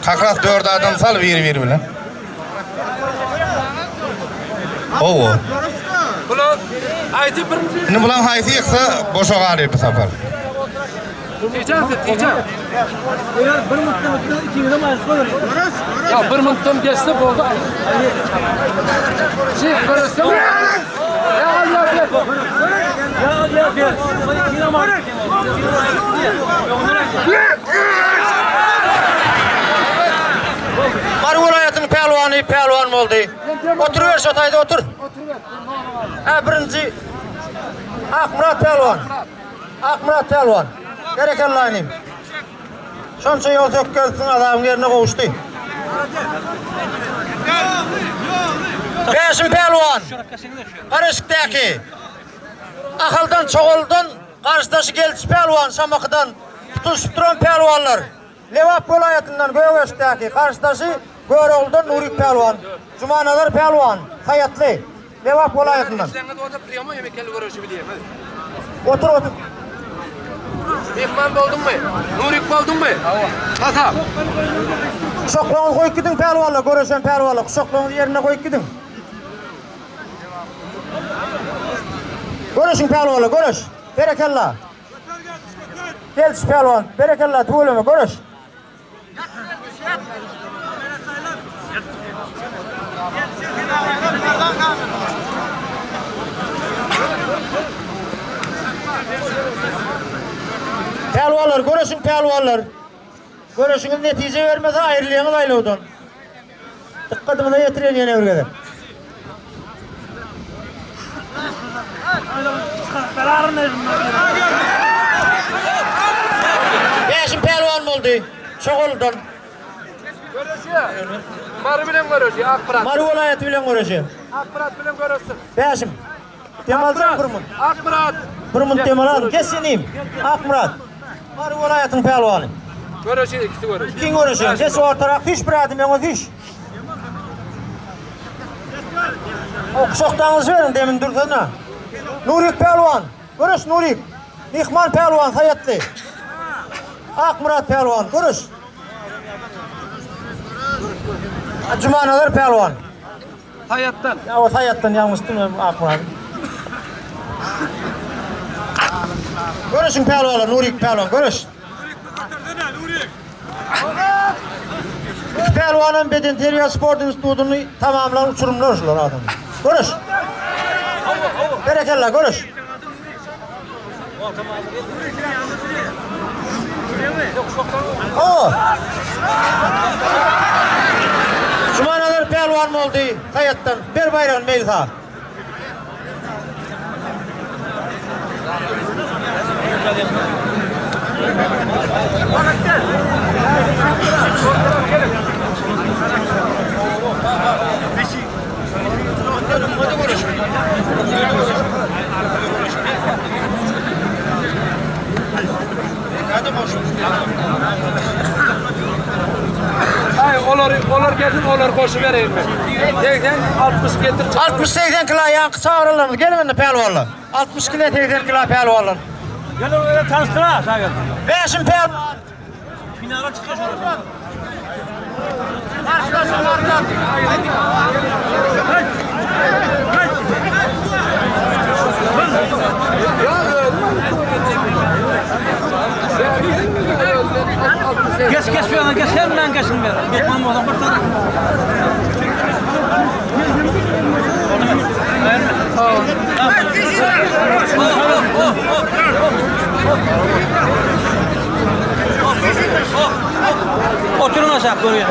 Kakras 4 adam sal bir bilen. Oo. Bular aytib bir. Ne bulan haysi yıksa boşa garip bu sefer. Tiyeceğim. Eğer bir minuttan ötürü 2 yılda maşgul. Ya bir minutdan geçti oldu. Şey görürsün. Marul hayatın pehlivan oldu. Oturuver şatayda otur. Birinci Akmurat pehlivan. Gerekenliğinim. Şonça yol sökkelsin adamın yerine kovuştu. Beşim pehlivan. Karışıktaki. Akıldan çoğuldan karşıdaşı gelmiş pehlivan Şamakı'dan tutuşup duran pehlivanlar. Levap vilayetinden Göğeş'teki karşıdaşı Göğeoğlu'dan Nurik pehlivan. Cumanalar pehlivan. Hayatlı. Levap vilayetinden. Otur. Mehman boldun mu? Nurik boldun mu? Hata. Kuşaklığını koyup gidin pehlivanla. Görüşen pehlivanla. Kuşaklığını yerine koyup gidin. Görüşün pehlivanla. Görüş. Berekallah. Gelç pehlivan. Berekallah. Tuğuleme. Görüş. Pehlivanlar, görüşün pehlivanlar. Görüşünüz netice vermese ayrılığınız aylığıdan. Dikkatinize yetirin yine ürgede. Beşim pehlivan oldu. Çoğuldan. Marı bilen görüşü, Akmurat. Marı vilayeti bilen görüşü. Akmurat bilen görüşsün. Beşim. Temalcan Kurmun. Akmurat. Kurmun Temalcan. Kesineyim. Akmurat. Marı vilayetin pehlivanı. Görüşü ikisi görüşü. Kim görüşü? Kes ortarak fiş bir adım yana fiş. O kuşaktanızı verin demin durduna. Nurik pehlivan. Görüş Nurik. Mihman pehlivan hayatlı. Akmurat pehlivan. Görüş. Cumanalar pehlivan. Hayattan. Ya o hayattan yanmıştım Akmurat. Görüşün pehlivanlar. Nurik pehlivan. Görüş. İki pehlivanın beden teriya spor institutunu tamamlan uçurumlar adam. Görüş. Berekallah görüş. Oo. Cumanalar pehlivan mı oldu hayattan? Bir bayrağın meyilha. Olar gelsin, olar koşu vereyim ben. Tekten 60 getir. 60-80 kilo yankı çağırırlar. Gelin bende pehlivanlar. 60 kilo 80 kilo pehlivanlar. Gel öyle tanıştır ha sana gel. Beşim pehlivan. Finala çıkıyor şurada. Geç bir yana geç hemen geçin ver. Geçmem oradan kurtar. Oturun aşağı buraya.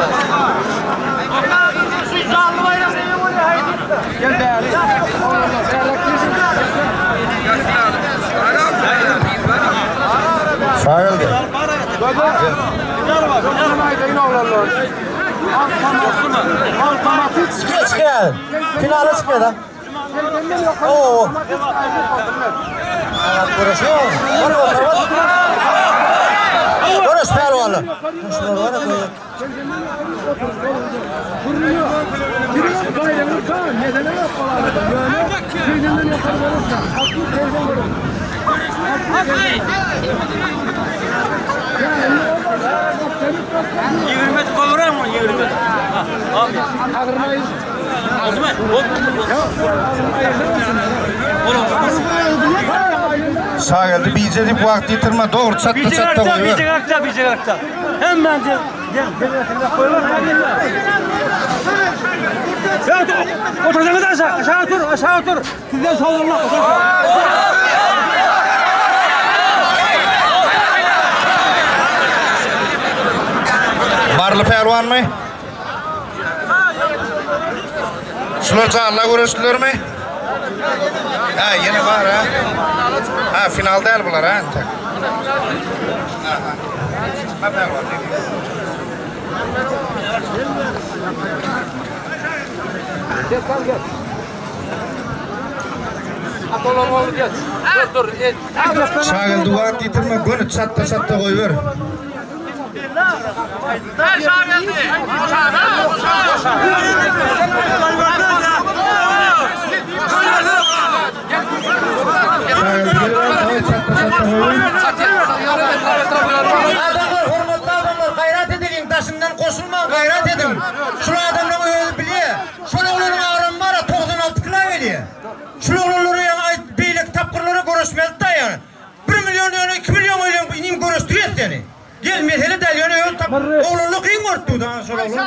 Gel değerli. Sağıldı. Geç gel. Finale çıkıyor da. Oo. Görüşüyor. Görüş pehlivanı. Yürümet kovuran Sağ geldi. Bize de bu vakti yitirme. Doğru çatta çatta koyuyor. Bilecek akta. Hemen gel. Ya oturduğunuz aşağı otur. Sizden savunma. Barlı pehlivan mı? Şular canla görüştüler mi? Ha yine var ha. Ha finalde el bular ha. Ha pehlivan değil. Gel. Atolom oldu gel. Dur. Sağ geldi bu vakti yitirme. Gönü çatta koyuyor. Adamlar, hurmatlı adamlar, gayret edin, taşından koşulmayın, gayret edin. Şunu adamlar özü biliyor. Şunu oğlunun ağrım var ya, 96 kilo veriyor. Şunu oğlunların yani beylik tapkırları görüşmeli da yani. 1 milyon yani 2 milyon inim görüştürüyor seni. Gelmedi hele del yani oğlunluk iyi görüttü daha sonra oğlum.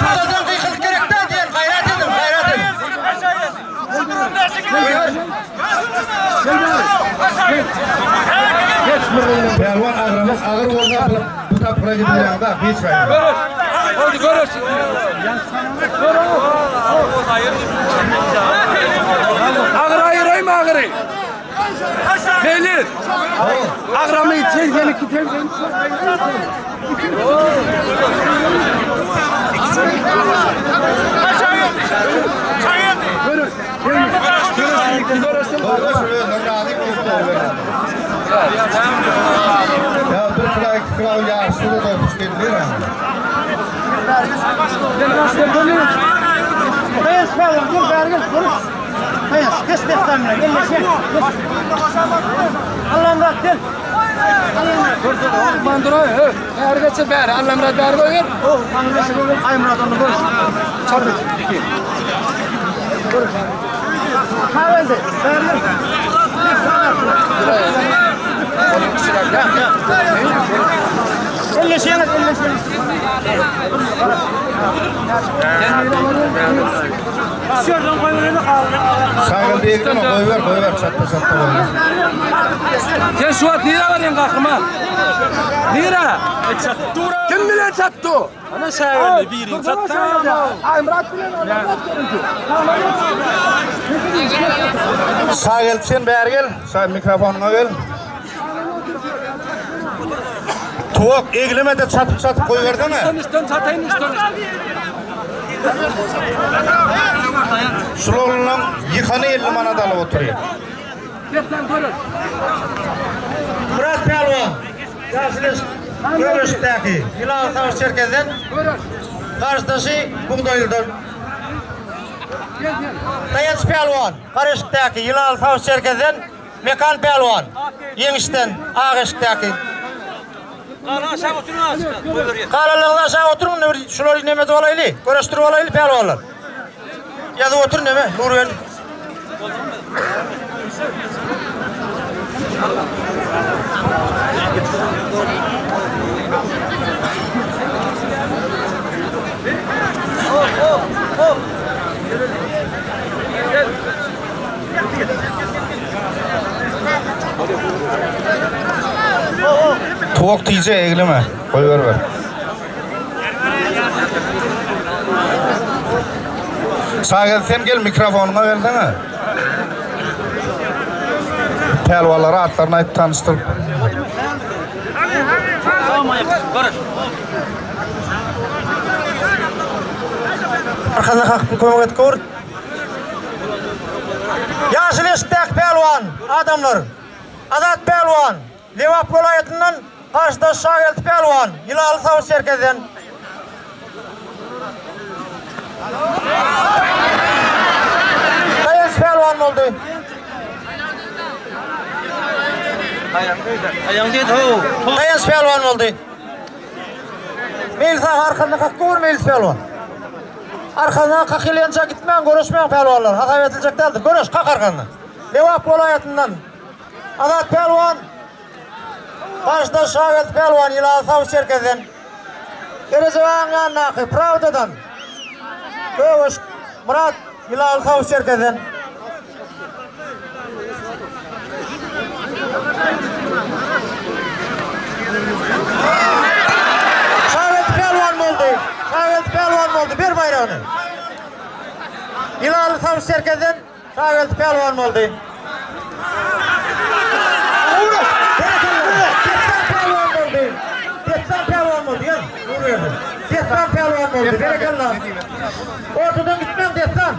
Kaptadan kıyıkılık gerekten diyen gayret edin. Pehlivan ağırımız ağır oldu. Bu tapkıra gidiyor da hiç fayda. Görüş. Ağır ayırayım ağırı. Beyler. Ağramayı tehlikeli kitel. Ya dur kral ya şurada da olmuş geldi mi? Payas falan, gel bergel, konuş. Payas, kes defterine, gel leşe. Allah'ım rahat gel. Bandura, her geçe ber, Allah'ım rahat ber koyur. Ay Murat onu konuş. Çabuk. Konuş. Kahvaltı, bergel. Elleşeyin. Şuradan koyuverin kaldı. Sağ geldi eğitim koyuver çatta koyuver. Sen şu an nere varıyorsun kakıma? Nere? Kim bilen çattı? Ana şahane birin çattı. Ay Murat bilen Sağ gel sen beri gel. Sağ mikrofonuna gel. Tuğuk eğilime de çatıp koyuverdin mi? İston çatayın iston. Sulolunun yıkanı 50 manat alıp oturuyor. Murat Pehlivan. Yaşlış Görüş'teki Hilal Savaş Çerkez'den karşıdaşı Buğdaylı'dan. Dayanç Pehlivan. Karışıktaki Hilal Savaş Çerkez'den Mekan Pehlivan. Yeniş'ten Ağış'taki. Kalalığında aşağı oturun. Şuları nemeti olaylı. Görüştürü olaylı Pehlivanlar. Ya da oturun neme. Nuriyen. Tuğuk diyece eğilime. Koyuver. Sağ gel sen gel mikrofonuna verdin ha. Pehlivanlara atlarına ait tanıştır. Arkada kalkıp koymak et kor. Yaşıl Estek Pehlivan adamlar. Adat Pehlivan. Liverpool vilayetinden karşıda Şagel Pehlivan. Hilal Savaş Çerkez'den. Dayanç Pehlivan oldu. Dayanç pelvan oldu. Melis ağa arkandan kalk vur Melis pelvan. Arkandan kalk ilençe gitmeyen görüşmeyen pelvanlar. Hata edilecek değildir. Görüş kalk arkandan. Levap olayatından. Adat pelvan. Karşıda Şavet pelvan Yılağı Savus Çerkez'den. Gerizivağın yanına Pravda'dan. Kövuş Murat Yılağı Savus Çerkez'den. Şavet pelvan oldu. Şavet pelvan oldu. Bir bayrağını. Yılağı Savus Çerkez'den Şavet pelvan oldu. Destan pelvan oldu ya. Destan pelvan oldu. Berekallah. Ortadan gitmem destan.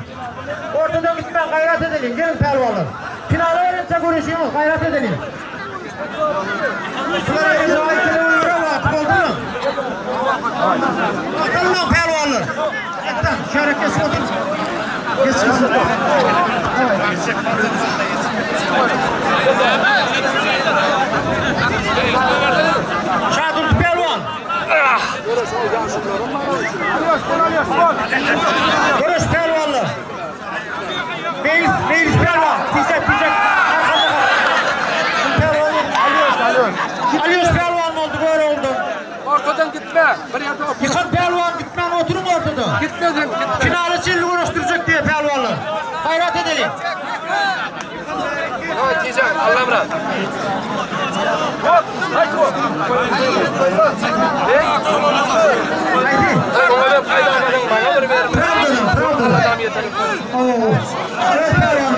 Ortadan gitmem gayret edelim. Gelin pelvanlar. Finale verince görüşüyoruz. Gayret edelim. Şuraya ayetleri uyuyor mu? Atıp oldu mu? Bakalım pelvanlar. Destan. Şöyle kesin oturun. Kesin oturun. Şadur pelvan. Görüş pelvanlar. Melis pelvan. Tizek. Alıyoruz pelvan oldu böyle oldu. Ortadan gitme. Bir yerde otur. Yıkat pelvan gitmem oturun ortada. Gitmedin. Finali çilli uğraştıracak diye pelvanlar. Hayrat edelim. Evet diyeceğim. Allah'ım razı. Haydi. Ona ben fayda almadım. Bana bir verin. Adam yeterim. Evet pelvan.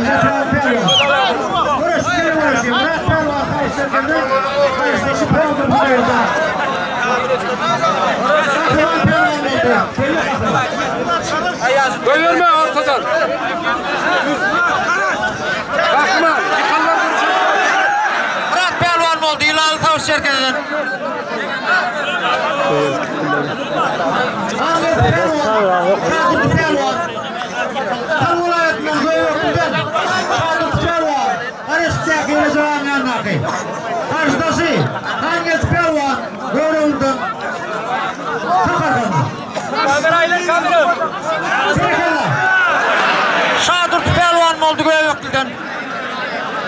Uğraşıyor. Murat pelvan karşılarında. Karşılaşı pelvan bu sayıda. Dövürme ortadan. Bakma. Yıkanlar duracak. Murat pelvan oldu. Yılağı Savus Çerkez'den. Ahmet pelvan. Kadık pelvan. Tam olayetmen göğürdünden. Kadık pelvan. Karışacak geleceğin yanına. Karşıdası. Hangi pelvan. Göğürdün. Kakardan. Kamera. Şadur pelvan oldu göğürdünden.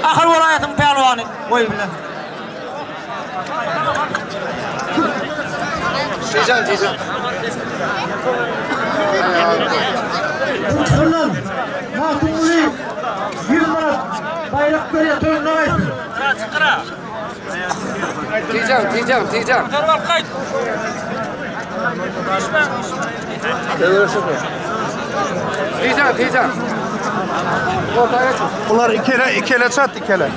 Ahır olayetmin pelvanı. Oy bile. Diyeceğim. Fırlan, Mahtumuli, 1 Murat, bayrak böyle toyununa aysın. Diyeceğim. Diyeceğim. Ortaya çık. Bunlar ikele çat ikele.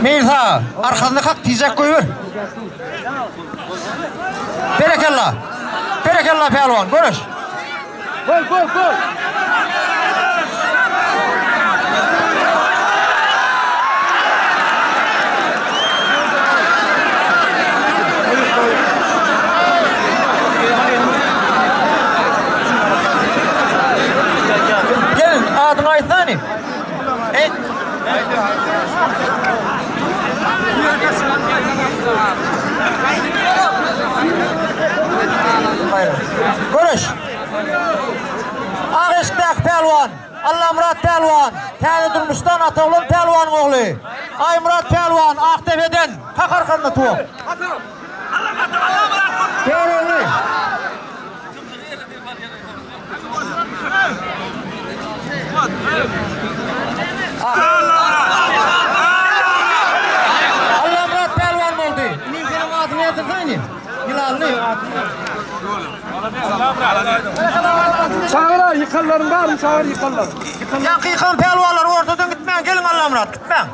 Mirza, arkasında kalk diyecek koyuver. Berekallah. Berekallah pelvan, görüş. Gol. Gelin, adını aytsana. Görüş. Ağıştak pelvan. Allah Murat pelvan. Tani Durmuş'tan Ataoğlu pelvan oğlu. Ay Murat pelvan Aktepe'den. Kalk arkanına tuğum. Gel oğlu. Allah Murat pelvan oldu. Senin adını yazdırsana. Hilalli. Çağır yıkarların var mı? Çağır yıkarlar. Yıkan pelvanlar ortadan gitmeyin. Gelin Allah Murat gitmeyin.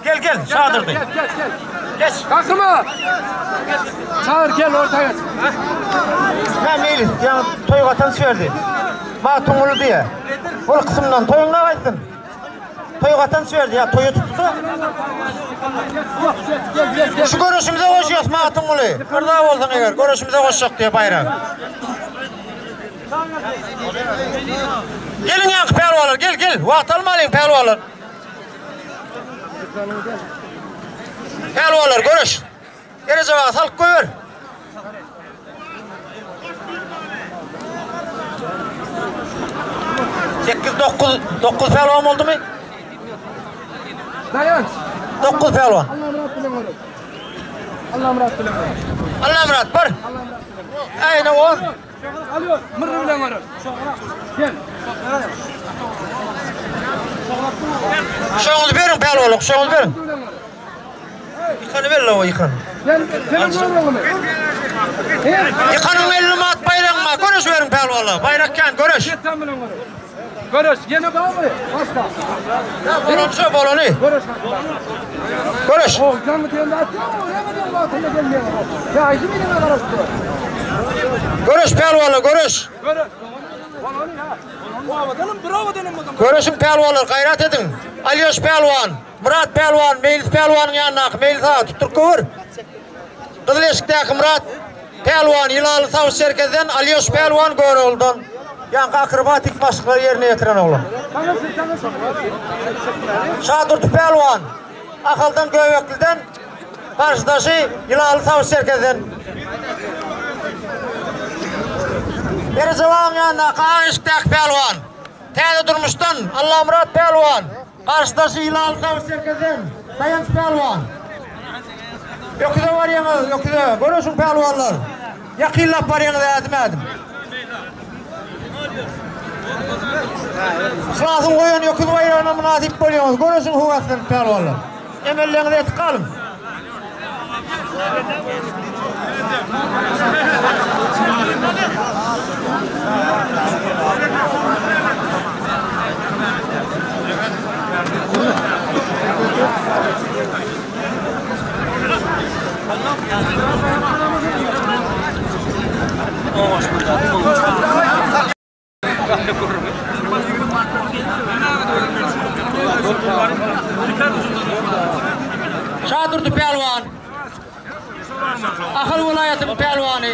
Gel Şadır'dı. Gel. Geç. Kalkma. Çağır gel ortaya. Ben Melis. Yani toyu vatan verdi. Matungulu diye. O kısımdan toyun ne kaysın? Toyu vatan verdi ya. Toyu tuttu. Şu görüşümüze koşuyoruz Matungulu. Kırdağı olsun eğer. Görüşümüze koşacak diye bayrak. Gelin yankı pelvanlar. pelvallar gel. Vaqt almayın pelvallar. Pelvallar görüş. Gerece vaqt alıp koyver. 8-9 pelvan oldu mu? Dayan. 9 pelvan. Allah murat bilen. Allah murat bir. Aynen o. Alıyor. Mırrı bilen var. Gel. Şoğul verin pelvallar, şoğul verin. Yıkanı ver la o yıkanı. Gel. Telefon oğlum. Yıkanın elini at bayrağına. Görüş verin pelvallar. Bayrakken görüş. Tam bilen var. Görüş. Yine bağlı. Başka. Görüş boloni. Görüş. Görüş. O canlı teyende atıyor. Oraya mı altında gelmiyor? Ya ayı mı ne var aslında? Görüş pelvallar, görüş. Görüş. Bravo dedim bakalım. Görüşün pelvallar, gayret edin. Alyoş pelvan, Murat pelvan, Melis pelvanın yanına, Melis ağa tuttur kıvır. Kızıleşik'teki Murat pelvan, Yılalı Savuz Şerkesi'den Alyoş pelvan görüldün. Yankı akrobatik başlıkları yerine getiren oğlum. Şadurt pelvan, Akıldan Göğvekli'den, karşıdaşı Yılalı Savuz Şerkesi'den. Bercevan yanına, Kağanışık'taki pelvan. Teyze durmuştan Allah Murat pelvan. Karşıdaşı Yılalı Savuz Şerkesi'den Dayanç pelvan. Yoküde var yanı, yoküde. Görüyorsun pelvanlar. Yakillap var yanı da edim. Sılazın koyun yoküde var yanı münasip bölüyorsunuz. Görüyorsun huvasını pelvanlar. Emellerinize etik kalın. Şadurdu pelvan. Akıl vilayetinin pelvanı.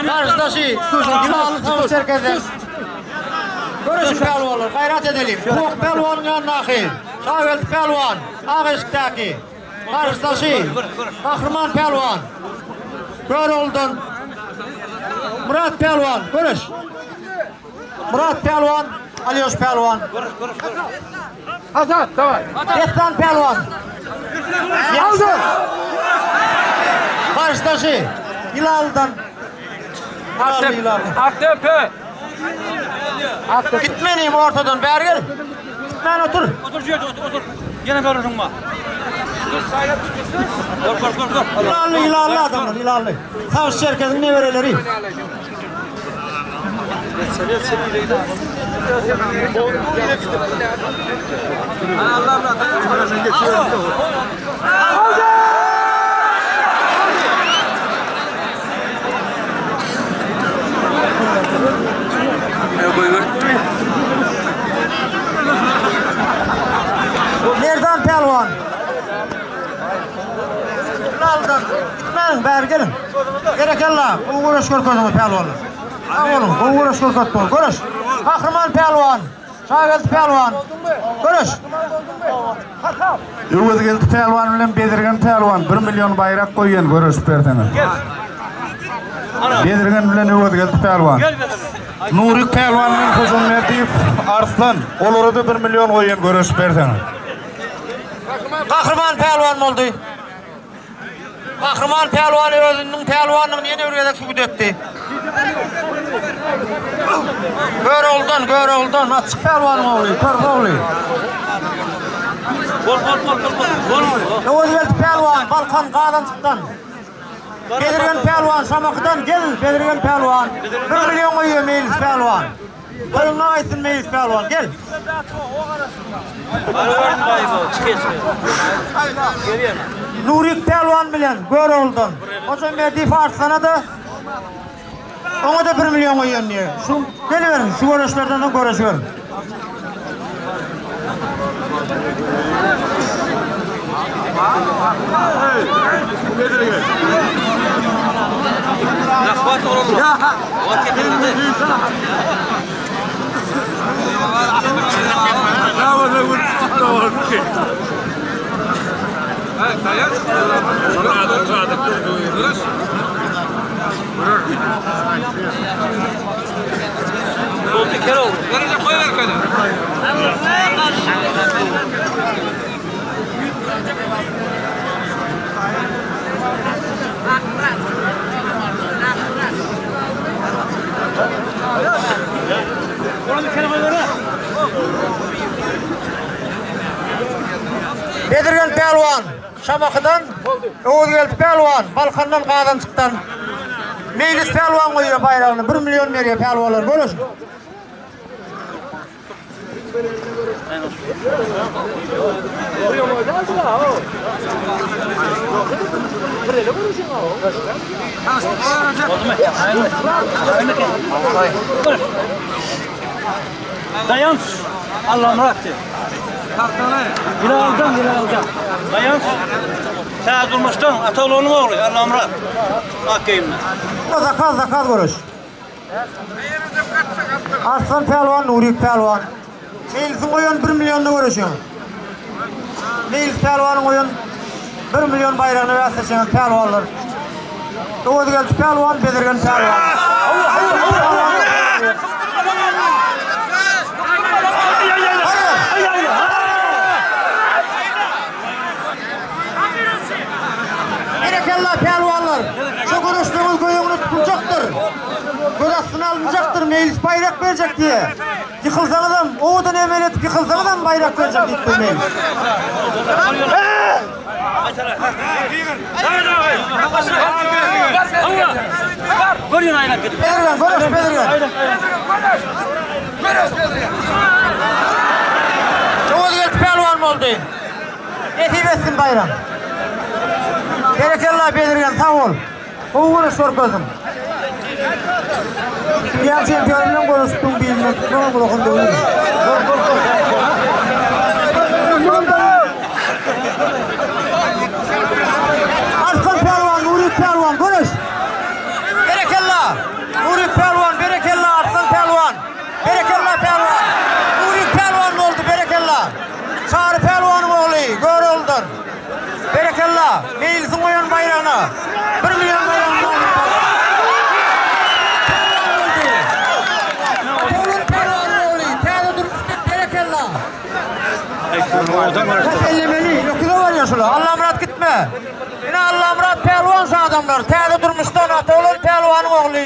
Karşıdaşı Yılalı Savuz Şerkesi'den. Görüşün pelvanlar, gayret edelim. Kuok pelvanın yanına akıl. Şavelti pelvan, Ağeşik'teki. Karşıdaşı Kahraman pelvan. Göroldun. Murat pelvan, görüş. Murat pelvan, Alyoş pelvan. Hasan, tamam. Yektan pelvan. Aldı. Karşıdaşı Yılalı'dan. AKP. Gitmeniyim ortadan beri gel. Gitmen otur. Otur. Yine görürüm bak. Dur. Yılalı adamlar, Yılalı. Savuz Şerkesi'nin ne vereleri? Nereden pelvan? Yılalı'dan. Gitmeyin beri gelin. Gerekenler. Bu uğraş görközünü pelvanlar. Oğlum, bu uğraş görközü bol. Görüş. Kahraman pelvan. Şavelti pelvan. Görüş. Öwezgeldi pelwan bilen Bedirgen pelwan 1 milyon bayrak koygan görüş bertene. Bedirgen bilen öwezgeldi pelwan. Nurik pelwan bilen Huzun Merdiyev Arslan olary da 1 milyon koygan görüş bertene. Kahraman pelvan oldu. Kahraman pelvan özünün pelvanını yine bir sübut etti. Göroldun. Açık pelvanın oğlu, kör oğlu. Öwezgeldi pelvan, Balkan Kağdan çıktan. Bedirgen pelvan, Şamakı'dan gel, Bedirgen pelvan. 1 milyon koyuyor Melis pelvan. Koyunla aytsın Melis pelvan, gel. Nurik pelvan bilen Göroldun. Hocam Merdiyev Arslan'a da ona da 1 milyon koyuyor diye. Şu geliverin, şu görüşlerden de görüşüverin. Bedirgen Pelvan, Şamakıdan, Oğuzgel Pelvan, Balkandan Qadançıktan. Meylis Pelvan koyuyor bayrağını, 1 milyon veriyor Pelvanlar, görürsün. Dayan. Allah'ım rahat et. Bilal'dan. Dayan. Sen durmuştan Ataoğlu'nun oğlu. Allah'ım rahat. Bakayım. Zakal görüş. Arslan Pelvan, Nuri Pelvan. Meylis'in koyun 1 milyonda görüşün. Meylis Pelvan'ın koyun 1 milyon bayrağını verseçen Pelvanlar. Oğuzgel Pelvan, Bedirgen Pelvan. Berekallah Pelvanlar. Şu görüştüğümüz koyunu tutulacaktır. Gözasını alınacaktır, meylis bayrak verecek diye. Yıkılsan adam, oğudan emel edip yıkılsan adam bayrak verecek ilk meylis. Görüyorsun aynen. Bedirgen. Oğuzgel Pelvan mı oldu? Etip etsin bayram. Berekallah Bedirgen, sağ ol. Oğuzgel sor gözüm. Dünya şampiyonundan konuştum bilmem. Sonra bırakın dövülür. Arslan Pelvan, Nuri Pelvan, konuş. Berekallah. Nuri Pelvan, berekallah Arslan Pelvan. Berekallah Pelvan. Nuri Pelvan oldu, berekallah. Çağrı Pelvan'ın oğlu, gör oldun. Berekallah. Meylis'in koyan bayrağına. 1 milyon bayrağına oldu. Ellemeli, yoksa var ya şöyle, Allah murat gitme. Yine Allah murat pelvansa adamlar, teyde durmuştan Ataoğlu pelvanın oğlu.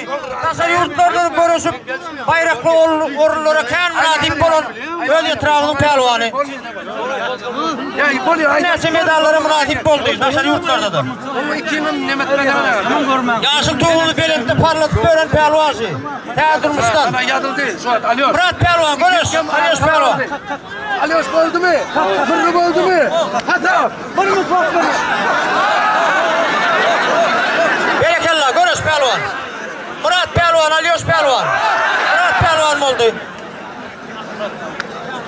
Nasıl yurtlarda görüşüp, bayraklı orullara kendi münadip olan öl etrafının pelvanı. Neyse medalları münadip oldu, nasıl yurtlarda da. Yaşık tuğulu belette parlatıp gören pelvansı. Teyde durmuştan. Murat pelvan, görüş, Alios pelvan. Alios oldu mu? Fırlık oldu mu? Hata! Fırlık oldu mu? Berekallah, görüş pelvan. Murat pelvan, Alios pelvan. Murat pelvan oldu.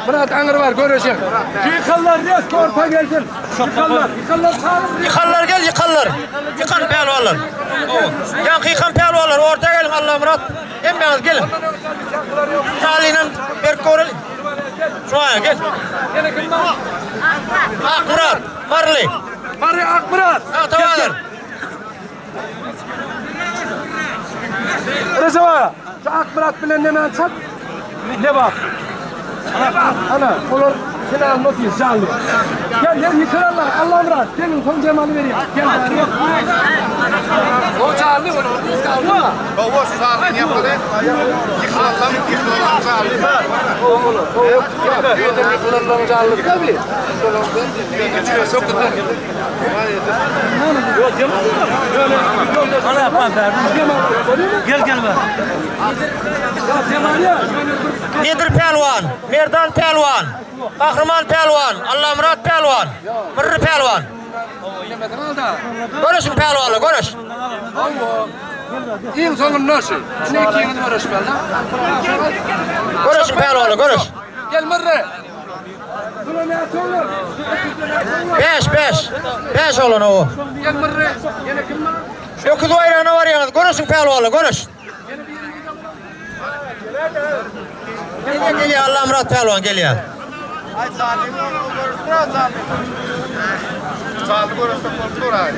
Murat Angır var, göreceğim. Yıkallar, yes, korpa geldin. Yıkallar sağlık. Yıkallar gel, yıkallar. Yıkan pelvanlar. Yankı yıkan pelvanlar, ortaya gelin Allah Murat. Emmeniz gelin. Şali'yle Berk Koreli. Şuraya gel. Ak Murat, Marli. Marli Ak Murat. Tamamdır. Rezava, şu Ak Murat bilen hemen çat. Ne bak? Ana, olur. Final notis canlı. Gel yıkarlar. Allah Murat. Gelin son cemali vereyim. Gel bari. O canlı onu. Biz kaldı. O sağlık yapalım. Yıkılalım canlı. Yıkılalım canlı tabii. Bana yapma be. Gel be. Nedir pelvan? Merdan pelvan. Kahraman pelvan. Allah Murat pelvan. Mırrı pelvan. Görüşün pelvanla, görüş. İyiyim sonun nasıl? Ne ikiyiniz görüş belde? Görüşün pelvanla, görüş. Gel Mırrı. 5 olan o. Gel Mırrı. Gel kim var? Öküz bayrağına var yalnız. Görüşün pelvanla, görüş. Geliyor Allah Murat pelvan geliyor. Ay zalim onu görürsün zalim. Zalim görürsün korktur ay.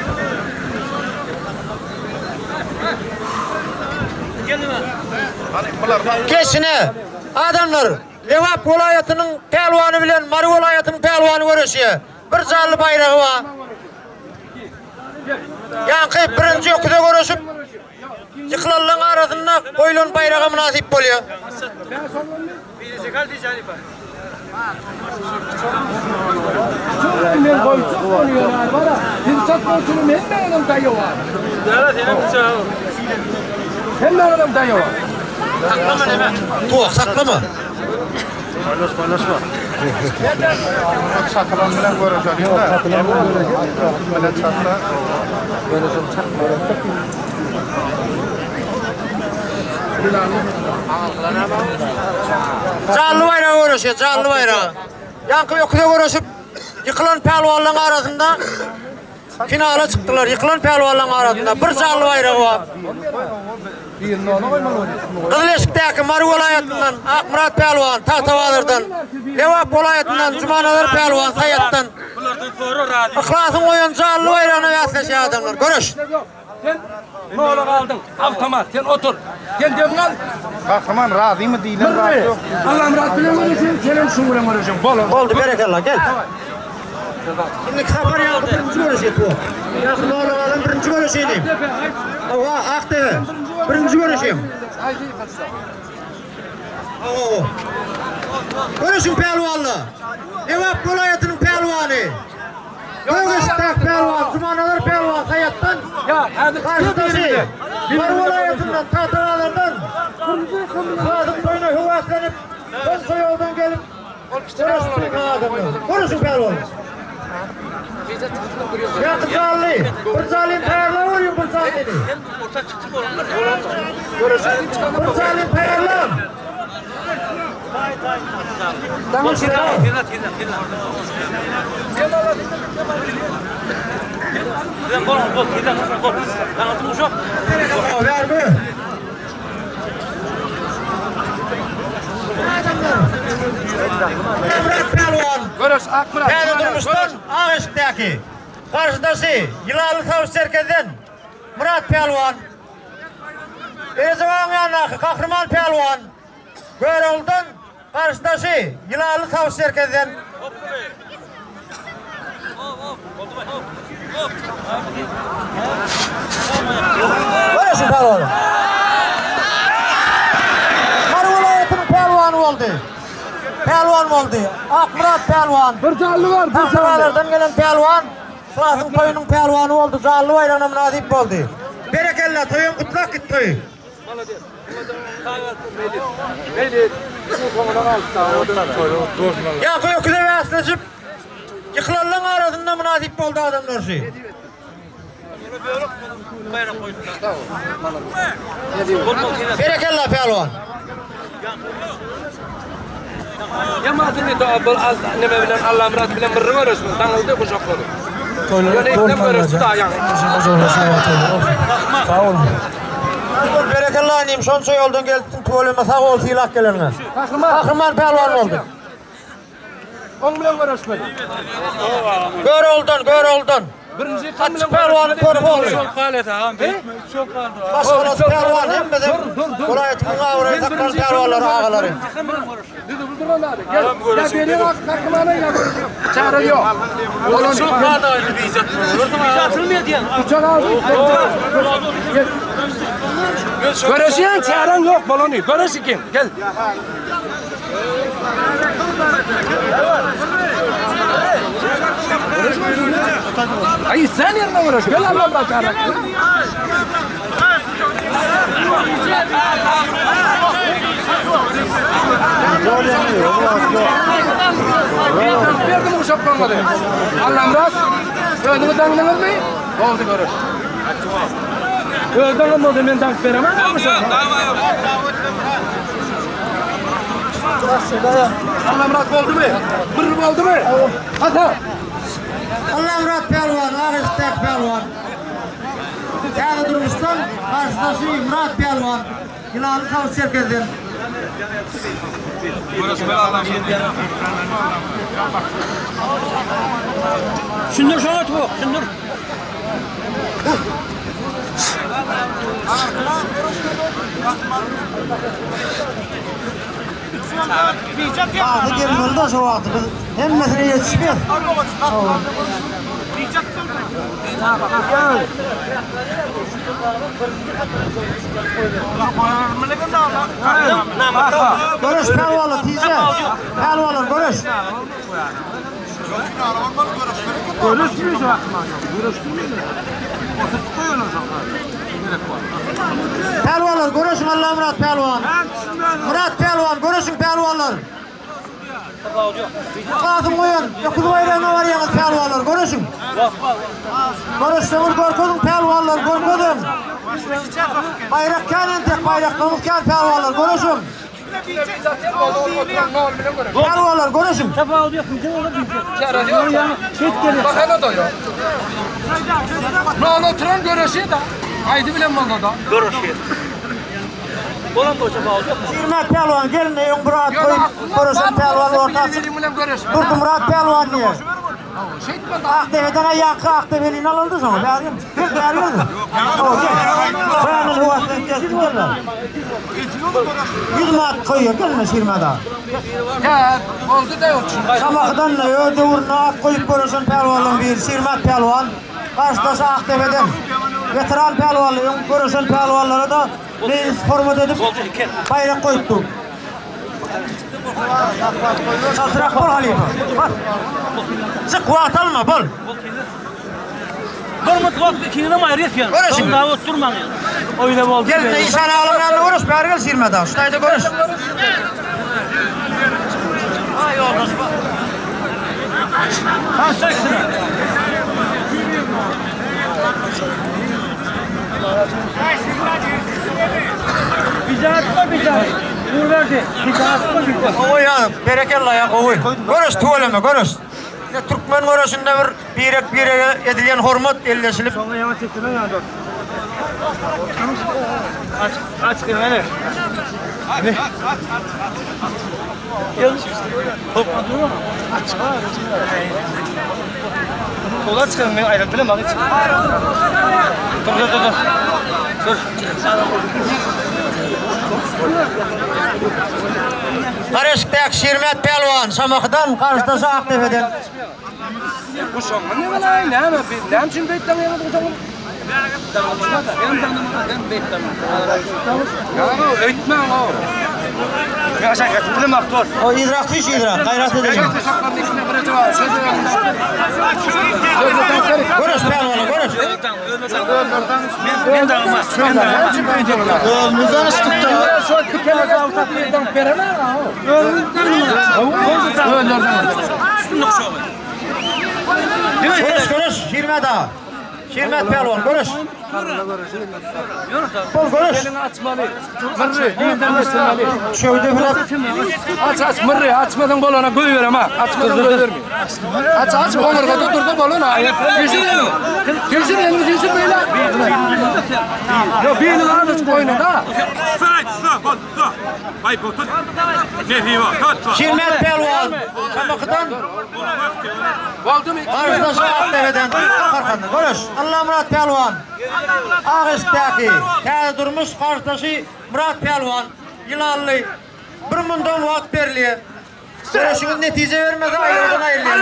Kesine adamlar Levap vilayetinin pelvanı bilen Mari vilayetinin pelvanı görüşüyor. Bir zallı bayrağı var. Yankı birinci okuda görüşüp yıkılalığın arasında koyulun bayrağı münasip oluyor. Ben koyucuk oluyorlar bana. Tirsat koyucunun hem benim dayı var. Hem benim dayı var. Saklama ne be? Tuğ saklama. Paylaşma. Satılan bilen görüşüyor da. Satılan bilen görüşüyor. Bilen satla. Görüşüm çakmıyor. Canlı bayrağı görüşüyor, canlı bayrağı. Yankı okuda görüşüp yıkılan pelvanların arasında finale çıktılar. Yıkılan pelvanların arasında bir canlı bayrağı var. Kızılışık'taki Mari vilayetinden Akmurat Pelvan, Tahtavadır'dan, Levap vilayetinden Cumanalar Pelvan, Sayat'tan Iklas'ın oyun canlı bayrağına yaslaşıyor adamlar. Görüş. Sen ne ola kaldın? Avtomat, sen otur. Sen demgal. Kahraman razı mı değilim razı yok. Allah'ım rahat bilen görüşün, senin şumuran görüşün. Oldu, berekallah, gel. Şimdi Kafar Yankı birinci görüşüyor bu. Yankı oğlu adam birinci görüşüyüm. Aktepe, birinci görüşüyüm. Görüşün pelvanlı. Levap vilayetinin pelvanı. Göğüstek pelvan, Cumanalar pelvan, Sayat'tan. Karşıdaşı. Var vilayetinden, Tahtavalardan. Sadık boyuna hüvaslanıp, son soyoldan gelip, görüşün pelvanı. Yankı Zallı, bir zalim payarlar oluyor bir zalimi. Bir zalim payarlar. Tamam şimdi. Verme. Emret Pelvan. Görüş Akmurat. Yani durmuştan Ağış'taki. Karşıdası Yılalı Tavus Serkez'den Murat Pelvan. Ezvan yanaki Kahraman Pelvan. Görol'dan karşıdası Yılalı Tavus Serkez'den. Görüyorsun Pelvan'ı. Mari vilayetinin Pelvan'ı oldu. Pelvan oldu. Akmurat Pelvan. Bir canlı var, bir canlı. Tahtalardan gelen Pelvan. Sılahın toyunun Pelvanı oldu. Canlı bayrağına münasip oldu. Berekallah, toyun kutlak git toyu. Ya koyu küle ve aslaşıp yıkılalığın arasında münasip oldu adamlar şey. Berekallah Pelvan. Yamadın ne to neme bilen Allah'ım rahat bilen bir görüş mü? Tanıldı bu şokladı. Yani ne görüş da yani. Sağ olun. Berekallah annem son soyoldan geldin tuvalime sağ ol silah gelenler. Kahraman Pelvan oldu. On bilen görüşmedi. Gör oldan. Birinci Açık Pelvan'ı korup oldu. Başkalı Pelvan hem de vilayetimin ağırayı takılan Pelvanları ağaları. Dedi buradan hadi. Gel. Ya beni bak takımana ya. Çağrı yok. Çok daha da bir izzet. Bir atılmıyor diyen. Uçak aldı. Görüşen çağıran yok balonu. Görüşü kim? Gel. Ay sen yerine görüş. Gel Allah'ım çağıran. Verdim bu şapkanları. Allah'ım rast. Ödümü tanıdınız mı? Oldu görüş. Ödümü oldu ben tank veremem. Allah'ım rast oldu mu? Bırrım oldu mu? Hata. Allah'ım Murat Pelvan, Ağış'taki Pelvan. Yani durmuştan karşıdaşı Murat Pelvan. Yılanlı Tavus Serkez'den. Şundur şuna bu, şundur. Ağzı gelmeli de şu vakti. Hem mesele yetişmiyor. Görüş pelvalı teyze. Pelvalı görüş. Görüşmüyor şu akşam. Görüşmüyor. Oturttuk koyuyorlar sonra. Pelvalar görüşün Allah Murat Pelvan. Murat Pelvan görüşün pelvalar. Kağıtım koyun. Yokuz bayrağına var yalnız pelvalar görüşün. Görüşsünüz korkudun pelvalar korkudun. Bayrak kanen tek bayrak namıkken pelvalar görüşün. Pelvalar görüşün. Tabağı yok, bizim olur bizim. Bakana da yok. Ne oturan görüşüyor da. Haydi bilen bana da. Görüşüyor. Olan da o tabağı yok. Şirmet pelvan gelin de yung Murat koyun. Görüşün pelvan ortası. Durdu Murat pelvan diye. Akdeve'den yankı Akdeve'nin alındı sonra. Beğendim. Bir beğendim. Beğendim bu aslında kestim derler. 100 mat koyuyor gelme Şirmet'e. Ya oldu da yok. Samakdan da öde uğruna ak koyup görüşün pelvanın bir Şirmet pelvan. Karşıdası Akdeve'den. Veteran pelvanlıyım. Görüşün pelvanları da neyin format edip bayrak koyuttu. Saltırak bol Halife. Bak. Sık vaat alma bol. Durmat vakti ikini mi ayrıyet yani? Görüşün. Daha oturmayın. Öyle oldu. Gelin de insan ağlamayanla görüş. Bari gel Şirmet'e. Şurayda görüş. Ay olmuş bak. Ha çeksin. Bize atma bize. Vur verdi. Bize atma bize. Kovuy ya. Berekella ya kovuy. Görüş tuvaleme görüş. Türkmen görüşünde bir edilen hormat elleşilip. Sonra yana çektiler ya dört. Aç kıyım hele. Ne? Gel. Hop. Aç. Kola çıkarım ben ayrıntılı mı? Dur. Dur. Karışık'taki Şirmet Pelvan Samak'tan karşıdası Aktepe'den. Bu şanlı ne var lan? Ne mi? Ne için beytten yanadı bu tamam? Benim tanımda ben beytten. Ya bu öğretmen o. Ya sen getirdin mi aktor? O idrak hiç idrak, gayret edecek. Görüş Pelvan'ı, görüş. Ben de almaz. Ben de almaz. Ölmüzden ıstıktan. Şu tikelerde avtatlardan veremem ha. Görüş, Şirmet ağa. Şirmet Pelvan, görüş. Bol görüş. Açmalı. Mırrı. Neyden açmalı? Şöyle filan. Aç mırrı. Açmadan bolana koy verem ha. Açmadan koy vermeyeyim. Aç. Onurda durdu bolana. Kesin elini böyle. Yok birini aç koyunu da. Şirmet Pelvan. Samak'tan karşıdası Aktepe'den. Karşıdası, görüş. Allah Murat Pelvan. Ağız'taki. Kâda durmuş karşıdası Murat Pelvan. Yılanlı. Bir mundan vaat veriliyor. Görüşünüz netice vermez ayrıdan ayrılıyor.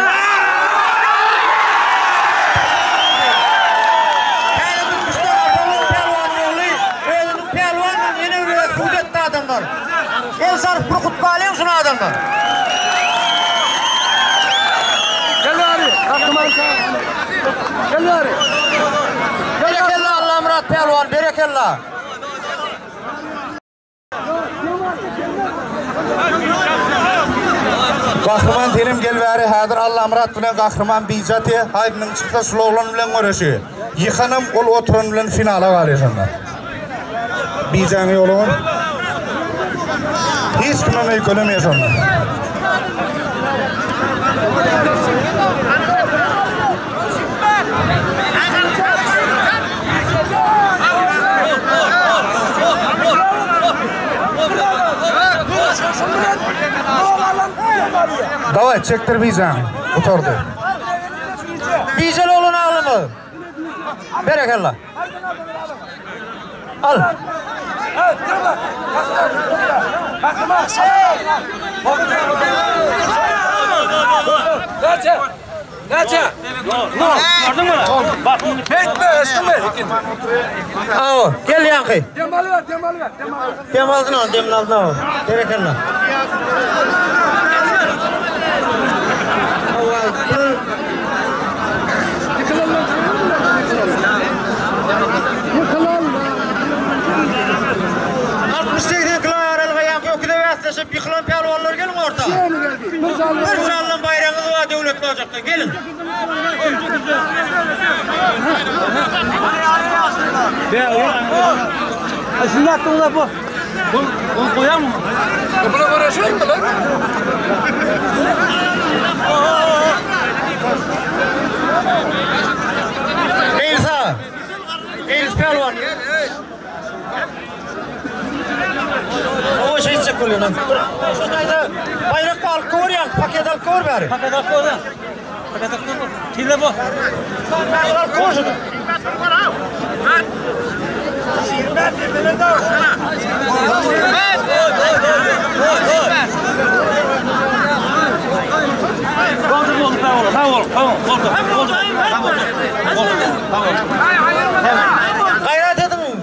Kâda durmuşlar Apollo'nun Pelvan'ın oğlu. Özünün Pelvan'ın yeni bir kuvvetli adamlar. El sarıp burkutma alıyor musun adamlar? Gel bari. Aklıma gel bari. Berekella Allah Murat Pelvan, berekella. Kahraman telim gelveri hadir Allah Murat bilen kahraman Bijati haydının çıkta slogan bilen görüşü. Yıkanım ol oturun bilen finala var yaşanlar. Bijanı yolu hiç kime meykolüm yaşanlar. Davay çektir bizden. Oturdu. Bizden oğlun ağlamı. Berekallah. Al. Neçe? Gördün mü? Bak. Bekle, üstüme. Ao, gel yankı. Demalı ver. Dem aldın, demin aldın. Berekallah. Yıkılan pehlivanlar gelin orta. Bir zallan bayrağınız var devletli ocakta. Gelin. Sizin attığınızda bu. Bunu koyar mı? Buna uğraşıyor mu lan? Değil sağ. Değil pehlivan. O şey çek oluyor lan. Şurada bayrak al kıvır ya. Paket al kıvır bari. Paket al koy. Paket al koy. Kirle bu. Al kıvır şurada.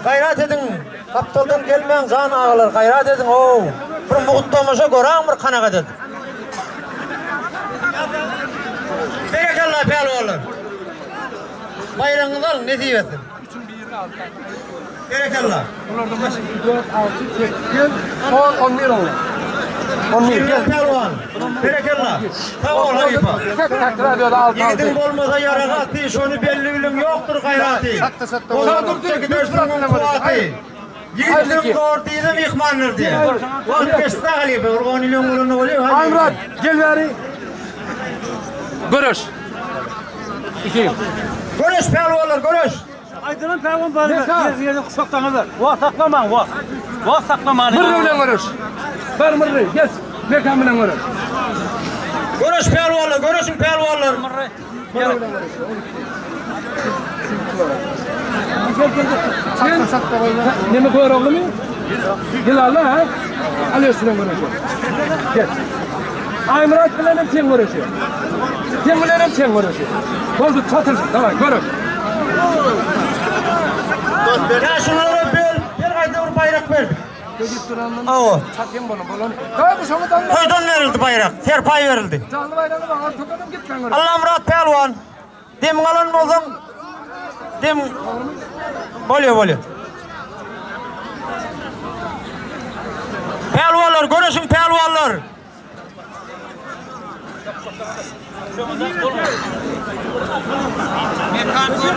Gayret edin. Kaptaldan gelmeyen can ağlar. Gayret edin. Bir muğuttamışa gören bir kanakat edin. Berekallah pehlivanlar. Bayrağınızı alın, ne diyorsun? Berekallah. Bunlardan başka 4, 6, 8, 10, 11 oldu. 11 gel. Pehlivan. Berekallah. Tamam Halifa. Tek radyoda 6, 6. Yiğidin olmasa yarak atı, şunu belli bilim yoktur gayrati. Sattı. Oğlukta gidersin Fuat'ı. Yiğidin kortiydim ihmanır diye. Vazgeçti Halifa. Urban ilin ulunu oluyor. Amrat gel bari. Görüş. 2. Görüş pehlivanlar, görüş. Aydın'ın pehlivan bari. Yeri kuşaktan alır. Vah saklaman, vah. Vah saklaman. Mırrı bilen görüş. Ver mırrı. Geç. Mekan bilen görüş. Görüş pehlivanlar, görüşün pehlivanlar. Sen ne mi koyar oğlum? Gel Allah ha. Alıyorsun görüşü. Geç. Amrat bilen hem sen görüşü. Sen bilen hem sen görüşü. Oldu çatılsın. Tamam görüş. Ya şunları bir kayda bir bayrak verdik. Aa, Çatayım bunu. Tamam bu şunu tanı. köyden verildi bayrak, serpay verildi. Canlı bayrağını bak. Ortadan gitmen görüş. Allah Murat pehlivan. Demin alan mı oldun? Bolyo. Pehlivanlar, görüşün pehlivanlar.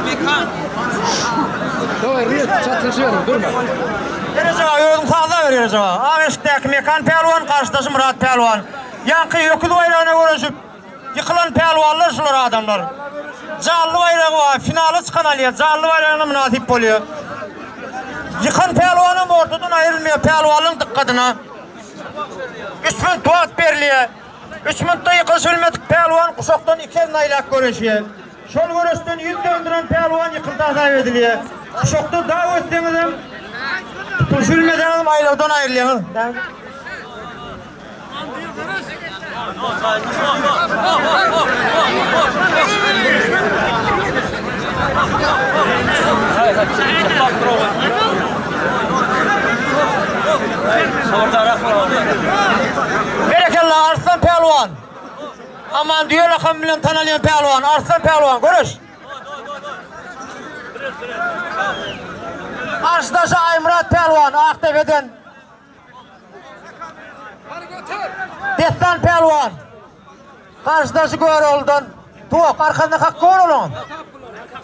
Mekan. Tamam riyet çatışıyorum. Durma. Vereceğim, yolun fazla vereceğim. Ağaçtaki mekan pehlivan, karşıdası Murat pehlivan. Yankı öküz bayrağına görüşüp yıkılan pehlivanlar şular adamlar. Canlı bayrağı var, finale çıkan aliye, canlı bayrağına münasip oluyor. Yıkan pehlivanın ortadan ayrılmıyor pehlivanın dikkatine. 3.000 tuat berliye. 3.000'da yıkılsılmedik pehlivan kuşaktan 2 naylak görüşüyor. Şol görüşten 100 döndüren pehlivan yıkıldı azap ediliyor. Kuşakta daha öttemeden tutuşulmeden alıp aylavdan ayrılıyor. Berekallah Arslan pehlivan. Aman diyor lakam bilen tanılayan pehlivan. Arslan pehlivan görüş. Karşıdaşı Aymurat pehlivan Aktepe'den. Destan pehlivan. Karşıdaşı Göğeroğlu'dan. Tuğuk arkasında kalk Göğeroğlu'nun.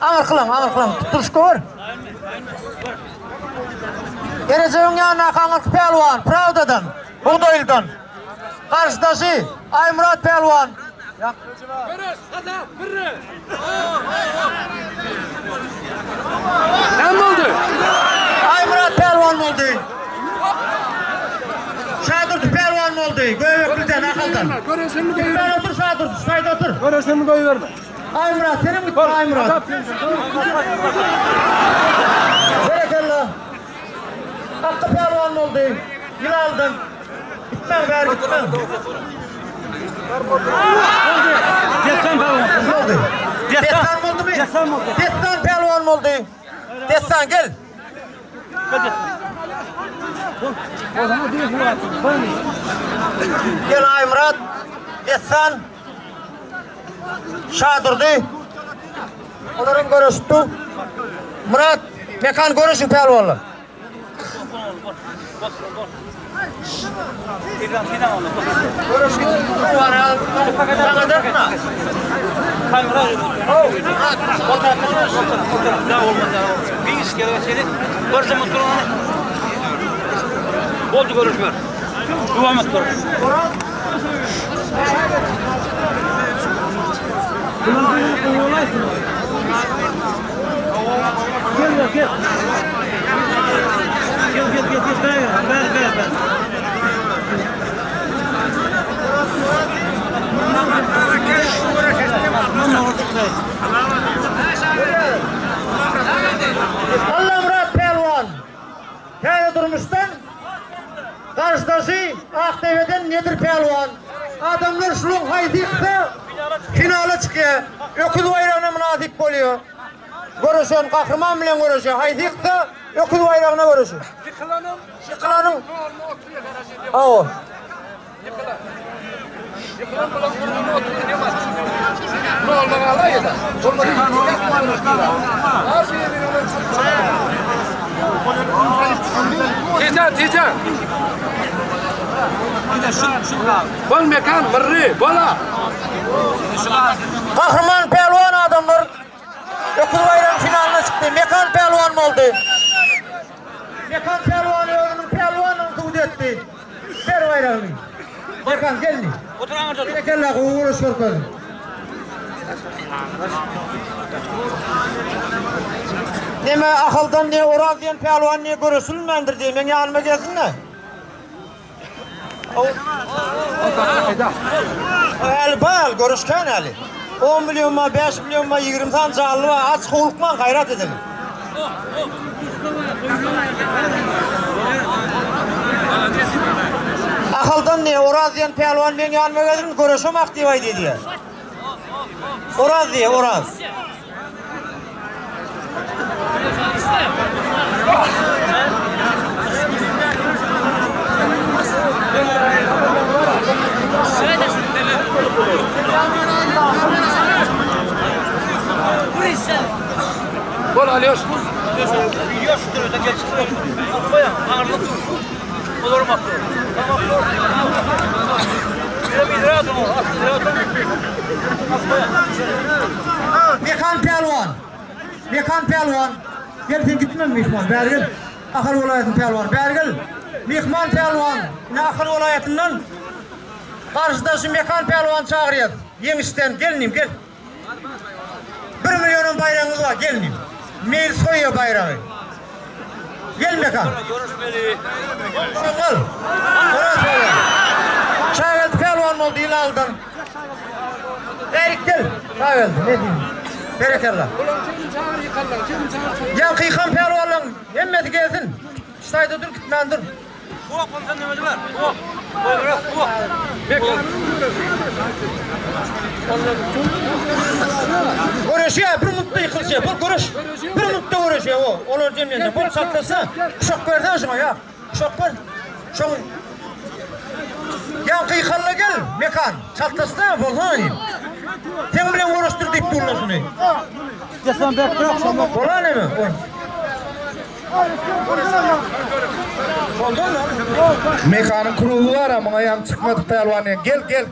Amır kılın. Tutuş kıvır. Geleceğin yanına kanık pehlivan. Pravda'dan. Buğdaylı'dan. Karşıdaşı Aymurat pehlivan. Ne oldu? Aymurat pehlivan oldu. Şadır pehlivan oldu. Göğeroğlu'dan akaldan. Göreşini koyuverme. Ben otur şuraya dur. Şuraya otur. Göreşini koyuverme. Ay Murat senin gitme Ay Murat. Berekallah. Hakkı pehlivan oldu. Yıl aldın. Gitmem ver gitmem. Destan pehlivan. Ne oldu? Destan mı oldu mu? Destan pehlivan oldu. Destan gel. Gel Ay Murat. Destan. Şadırdı. Onların görüştü. Murat, mekan görüşü pehlivanla. Görüşü var ya. Sana da mı? Bir iş geliyor seni. Varsa mutlu olanı. Oldu görüşmüyor. Devam et görüş. Gel. Ver. Allah Murat pehlivan. Kaya durmuştan karşıdaşı Akdeve'den nedir pehlivan? Adamlar şunun haydiqda finala çıkıyor. Öküz bayrağına münasip oluyor. Görüşün, kahraman bilen görüşüyor. Haydiqda öküz bayrağına görüşüyor. Yıkılanın. Ağo. Yıkılan bulan kurduğunu oturuyor ne var? Ne olmalı alayı da. Tijan. Bol mekan mırrı, bola. Kahraman pehlivan adamlar öküz bayrağın finaline çıktı. Mekan pehlivan oldu. Mekan pehlivanı öğrenin pehlivanını tuğdu etti. Ver bayrağını. Mekan geldi. Berekallah uğraş korkun. Neme akıldan ne oran diyen pehlivan ne görürsünmendir diye men yanıma geldin ne? Elbal görüşken Ali. 10 milyon mu 5 milyon mu 20 tane canlı var aç kovulukman gayret edelim. Akıldan ne oran diyen pehlivan men yanıma geldin görüşüm aktivaydı diye. Oran diye oran. Bol alıyorsun. Yiyorsundur da geçti. Bayağı ağırlık. Olur mu? Tamam. Bir lira atın o. Mekan pehlivan. Gel sen gitmem mihman. Bergil. Ahır vilayetinin pehlivan. Bergil. Mihman pehlivan. Ne ahır vilayetinden? Karşıdaşı mekan pehlivan çağırıyor. Yemişten gelinim gel. 1 milyonun bayrağınız var gelinim. Meyil soyuyor bayrağı. Gel mekan. Şungal. Orası öyle. Çağırdı pehlivan oldu ilaldan. Erik gel. Çağırdı ne diyeyim. Berekallah. Ya kıykan pehlivanla emmedi gelsin. İştayda dur gitmen dur. Bu komutan demedi ver. Bu. Görüşüyor, bir mutlu yıkılıyor. Bu görüş. Bir mutlu görüşüyor o. Olur cemleyince. Bu çatlasa. Şok verdi şuna ya. Şok ver. Şok. Ya kıykanla gel. Mekan. Çatlasa da bolhan. Sen bilen uğraştır deyip durla şunu. Destan pehlivan. Bola ne mi? Mekanın kurulu var ama ayağım çıkmadı pehlivanı.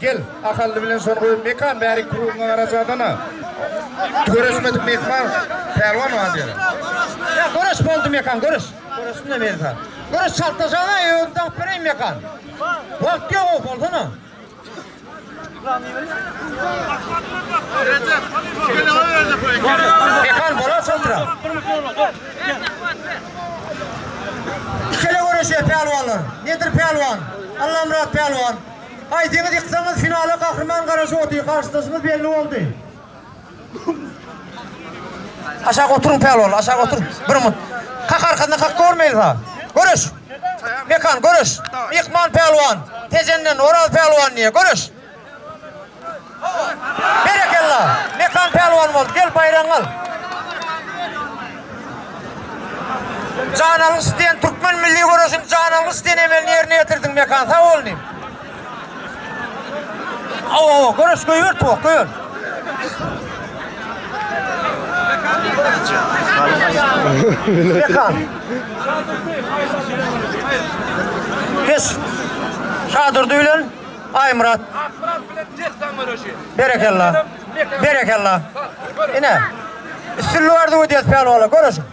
Gel. Akallı bilen sonra koyun mekan. Bari kurulunun arasında. Görüşmedik mekan. Pehlivan var diyor. Ya görüş oldu mekan, görüş. Görüşün ne verir ha? Görüş çatlasana, yoldan vereyim mekan. Vakti yok o bolsana. Mekan bola çaldıra. Kele görüşüyor pehlivanlar. Nedir pehlivan? Allah Murat pehlivan. Aydınız yıksanız finale kahraman karşı otuyu karşılaşımız belli oldu. Aşağı oturun pelvan, aşağı oturun. Bir umut. Kalk arkadan kalk görmeyiz ha. Görüş. Mekan görüş. İkman pelvan. Tezenden Oral pelvan niye görüş. Berekallah. Mekan pelvan oldu. Gel bayrağın al. Canalı isteyen Türkmen milli görüşün canalı isteyen emelini yerine getirdin Mekan. Sağ ol neyim. Oo, görüş koyuyor tuğuk koyuyor. Mekan. Kes. Şadır düğülen. Ay Murat. Berekallah. Berekallah. Yine. Üstünlü vardı o diyet pehlivanlar. Görürsün.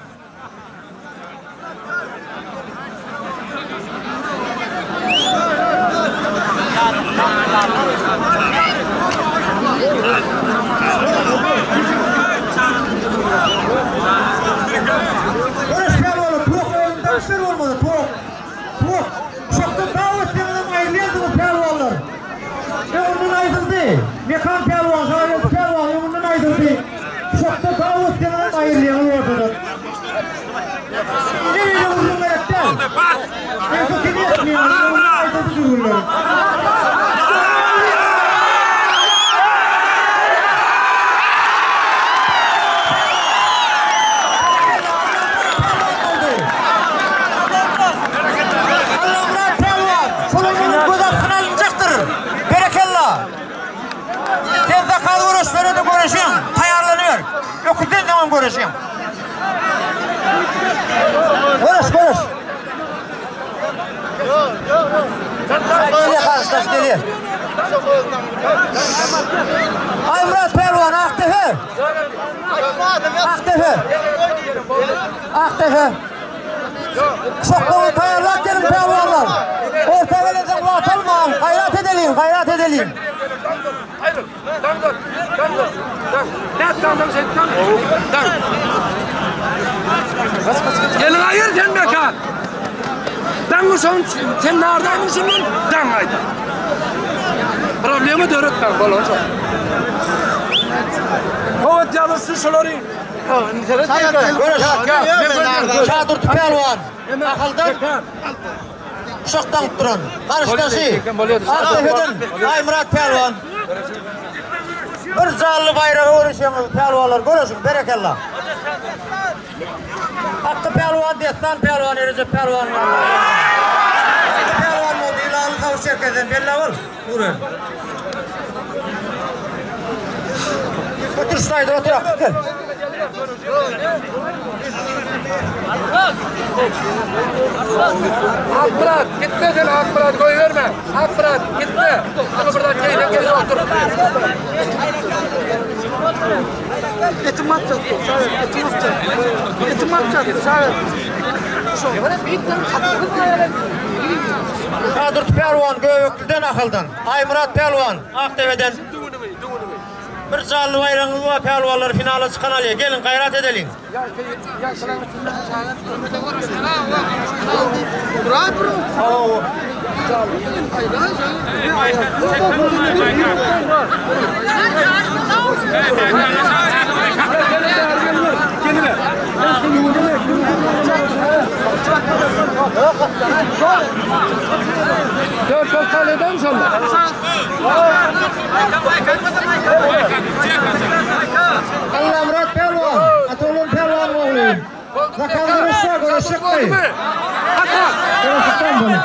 Görüş pehlivanlar. Tuğuk oyundan üstün olmadı. Tuğuk. Tuğuk. Şokta davet denilen ayrıldınız pehlivanlar. Ömründen ayrıldı. Mekan pehlivan, Şahret pehlivan ömründen ayrıldı. Şokta davet denilen ayrıldınız ortadan. Nereye vurdun merekten? En çok kimi etmiyor. Ömründen ayrıldı dururlar. Böyle de görüşeyim, ayarlanıyor. Öküzden zaman görüşeyim. Görüş. Öyle karşılaş geliyor. Ay Murat pehlivan, Aktepe. Şokluğunu tayarlar gelin pehlivanlar. Orta veleden vaat olmayın, gayret edelim. Hayır, dur. Gelin ayır sen Mekan. Ben sen neredeymişsin lan? Dan ayda. Problemi de öğretmen bol olacak. Kovat yalısı şuları. Görüş. Şadır pehlivan. Akıldan. Şoktan duran. Karıştaşı. Aktepe'den Ay Murat pehlivan. Bir canlı bayrağı uğraşıyorsunuz pehlivanlar. Görürsün. Berekallah. Hakkı pehlivan, destan pehlivan, Recep pehlivan. Pehlivan oldu. İlanı kavuş şirketten belli ol. Buyurun. Otur şuraydı, otur. Gel. Akbarat gitme sen Akbarat koyuverme. Akbarat gitme. Ama buradan gel otur. Etim atacak. Şadır pehlivan Göğüklü'den Akıl'dan. Ay Murat pehlivan Aktepe'den. Bir canlı bayrağımız var pehlivanlar finale çıkan aliye. Gelin gayret edelim. Dört tane eder misin Allah? Allah Murat pehlivan. Atolun pehlivan oğluyum. Bakalım görüşecek mi? Görüşecekten bunu.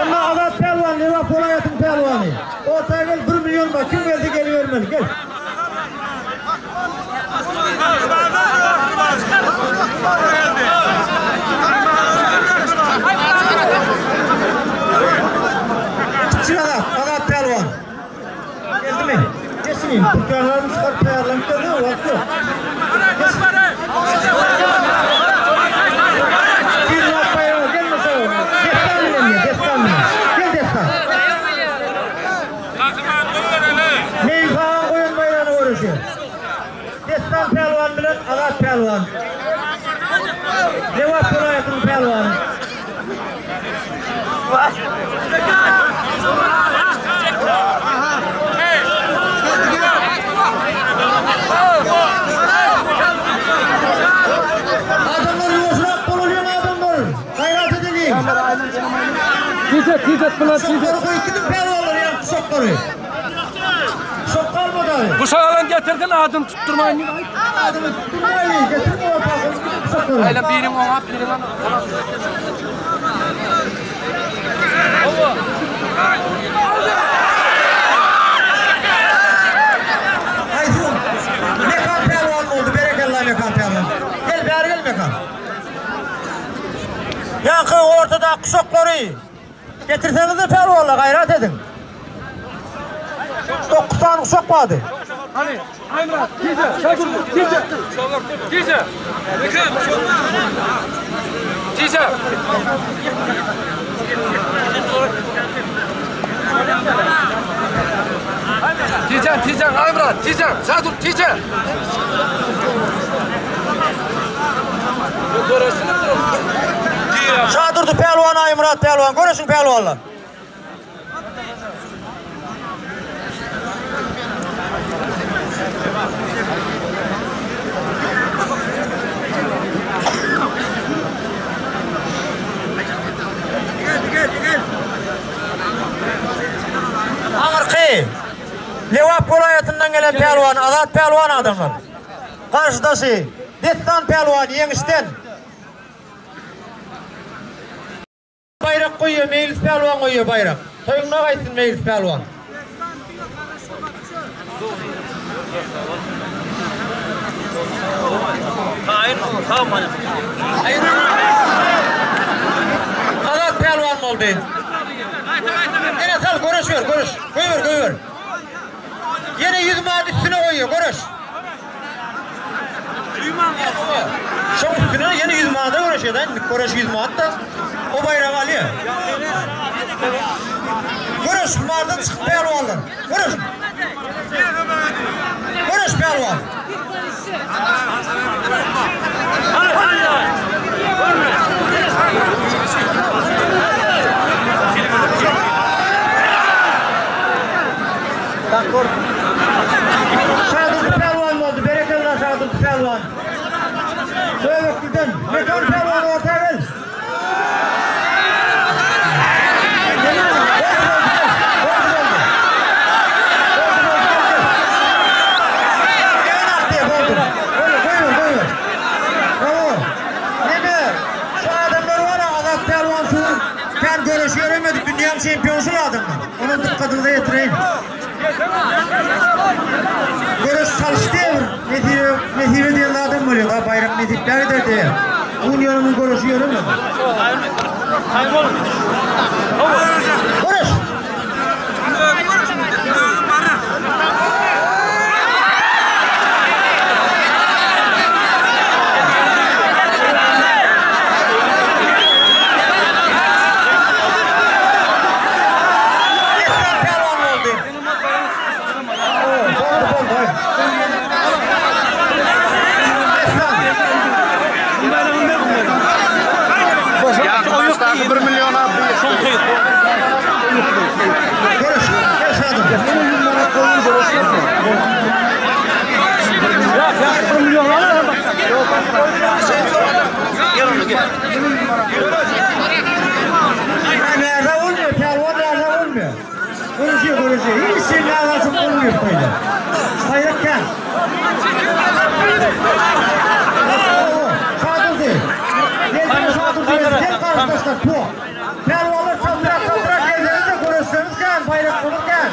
Ama Azat pehlivan, Liverpool hayatın pehlivanı. Ortaya gel 1 milyon bak. Kim verdi geliyor ben. Gel. Azat pehlivan. Geldi mi? Geçin. Türklerlerini çıkart pehlivanlıkta ne var? Destan pehlivan bilen Azat pehlivan. Liverpool hayatın pehlivanı. Şokları koyup gidin pelvanları ya şokları. Şok kalmadı abi. Bu şakalan getirdin adım tutturmayın. Adımı tutturmayın. Getirme ortağı. Şokları. Öyle birim ona birim ona. Aysun. Mekan pelvan oldu. Berekallah mekan pelvan. Gel bari gel mekan. Yankı ortada şokları. Getirseniz de pelvanla gayret edin. 9 tane şok vardı. Hani Aymrat, Tice, Şakur, Tice. Tice. Tice. Tice, Aymrat, Tice, Şakur, Tice. Şadırdı pelvan Aymrat pelvan. Görüşün pelvanla. Ağırkı, Levap vilayetinden gelen pelvan, Azat pelvan adamlar. Karşıdası, Destan pelvan, Yemiş'ten. Bayrak koyuyor, Meylis pelvan koyuyor bayrak. Soyunma kaysın Meylis pelvan. Azat pelvan oldu. Yine sal, görüş. Koyuyor. Yine 100 manat üstüne koyuyor, görüş. Şok üstüne yine 100 manata görüşüyor. Görüş 100 manat da o bayrağı alıyor. Görüş, mardan çıkıp pelvanlar. Görüş pelvan. Şadırdı pelvan oldu, berekallah şadırdı pelvan. Şöyle gidin, mekan pelvanı ortaya gel. Koyuyor. Bravo. Neme, şu adamlar var ya, Azat pelvan şu, ben görüş göremedik, dünyanın şampiyonsu adamlar. Onun dikkatini de getireyim. Görüş çalıştı ya, Netire diyen adam var ya, bayrak netipleri de diye. Union'un görüşü göremiyor. Görüş. Baştaki 1 milyon abi. Görüş. Gel Şadım. Ya 1 milyon var mı? Nerede olmuyor? Pelvan nerede olmuyor? Görüşüyor. Hiç senin ağlasın olmuyor böyle. Sayık gel. Şadım değil. Geldim Şadım değil. Gel karşılaşlar. Pelvanlar çaldırak geldiğinizde görüşseniz gel. Bayrak konuk gel.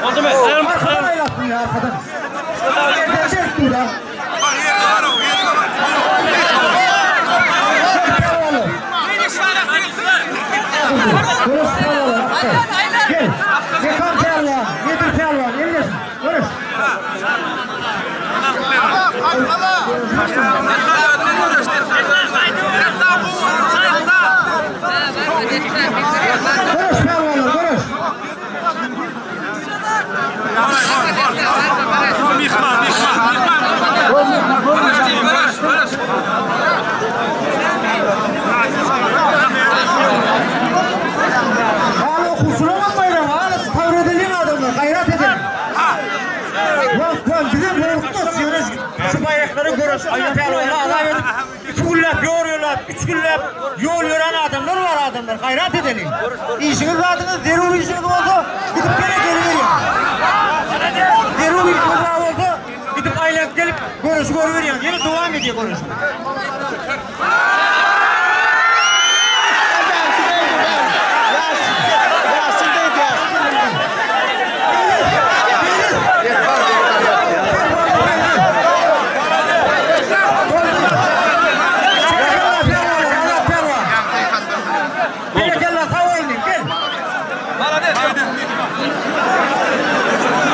Oldu mu? Arkadan yaptın ya arkadan. Gelecek mi lan? Gel. Mekan pelvan. Nedir pelvan? Emresin. Görüş. Görüş pelvanlar. Görüş. Bizim korkutuz yürüz. Şu bayrakları görürsün. Pelvanı alayverip 2 güllep yoruyorlar, 3 güllep yol yoran adamlar var adamlar. Gayret edelim. İşiniz adınız derur işiniz oldu. Gidip gene geri veriyor. Derur işiniz oldu. Gidip aylak gelip görüveriyor. Yine devam ediyor görüşü.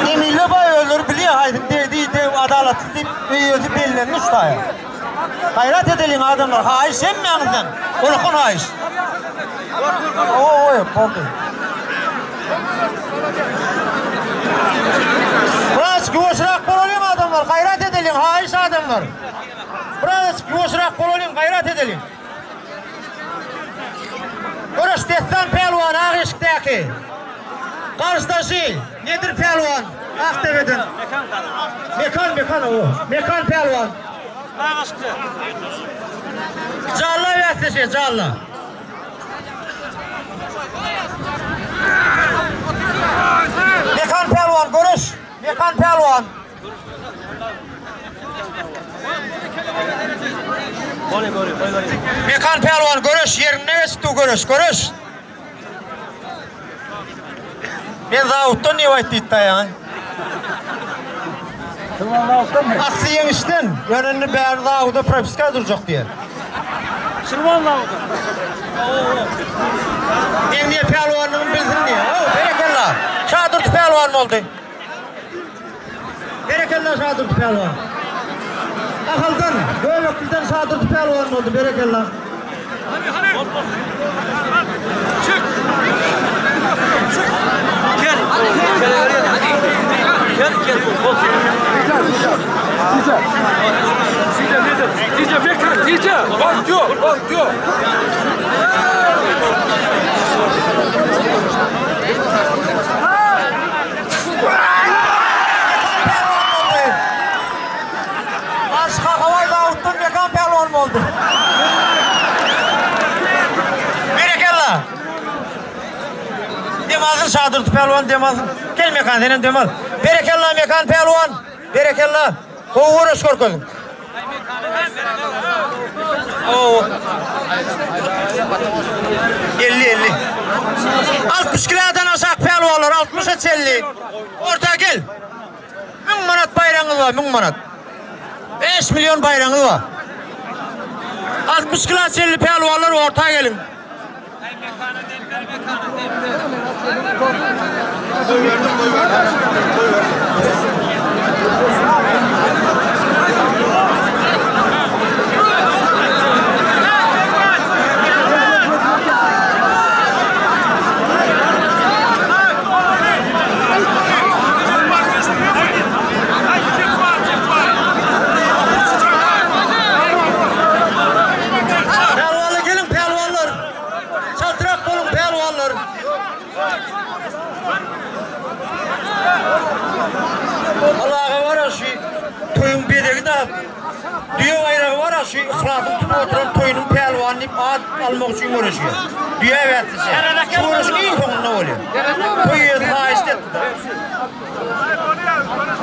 Emile bay ölür biliyor haydın dediği adaletli özü belirlenmiş ustaya. Hayrat edelim adamlar, haiş emmeyinizden. Olukun haiş. Oy, oldu. Biraz güveşrak olalım adamlar, gayret edelim, haiş adamlar. Biraz güveşrak olalım, gayret edelim. Orası Destan Pelvan, Ağışık'taki. Karşıdaşı, nedir Pelvan? Aktepe'den. Mekan o. Mekan Pelvan. Ağışık'ta. Canlı üniversitesi, canlı. Mekan Pelvan, görüş. Mekan Pelvan. Mekan Pelvan, görüş. Yerine geçti görüş. Ben zavuttan niye vaydiydi ya? Aslı yemiştin. Yönünü beri zavuda propiska duracak diye. Şırvan lavuda. Ben niye pelvanlığını bilsin diye. Berekallah. Şadırt pelvan oldu. Berekallah Şadırt pelvan. Akıldan, göğlükten Şadırt pelvan oldu. Berekallah. Çık. Gel. Aşka havay Davut'tan mekan pelvan oldu. Berekallah. Demazın Şadırt pelvan demazın. Gel mekan senin demaz. Berekallah mekan pelvan. Berekallah. O uğraş korkun. O 50. 60 kilodan aşağı pelvanlar 60'a 50. Orta gel. 1000 manat bayrağınız var 1000 manat. 5 milyon bayrağınız var. 60 kilo 50 pelvanlar ortaya gelin. Allah'a var ya şu toyun bedeli de dünya bayrağı var ya şu ıhlatın tutup oturan toyunun pelvanını ad almak için uğraşıyor. Dünya vertisi. Şu uğraşın iyi sonunda oluyor. Toyu yazıla işte.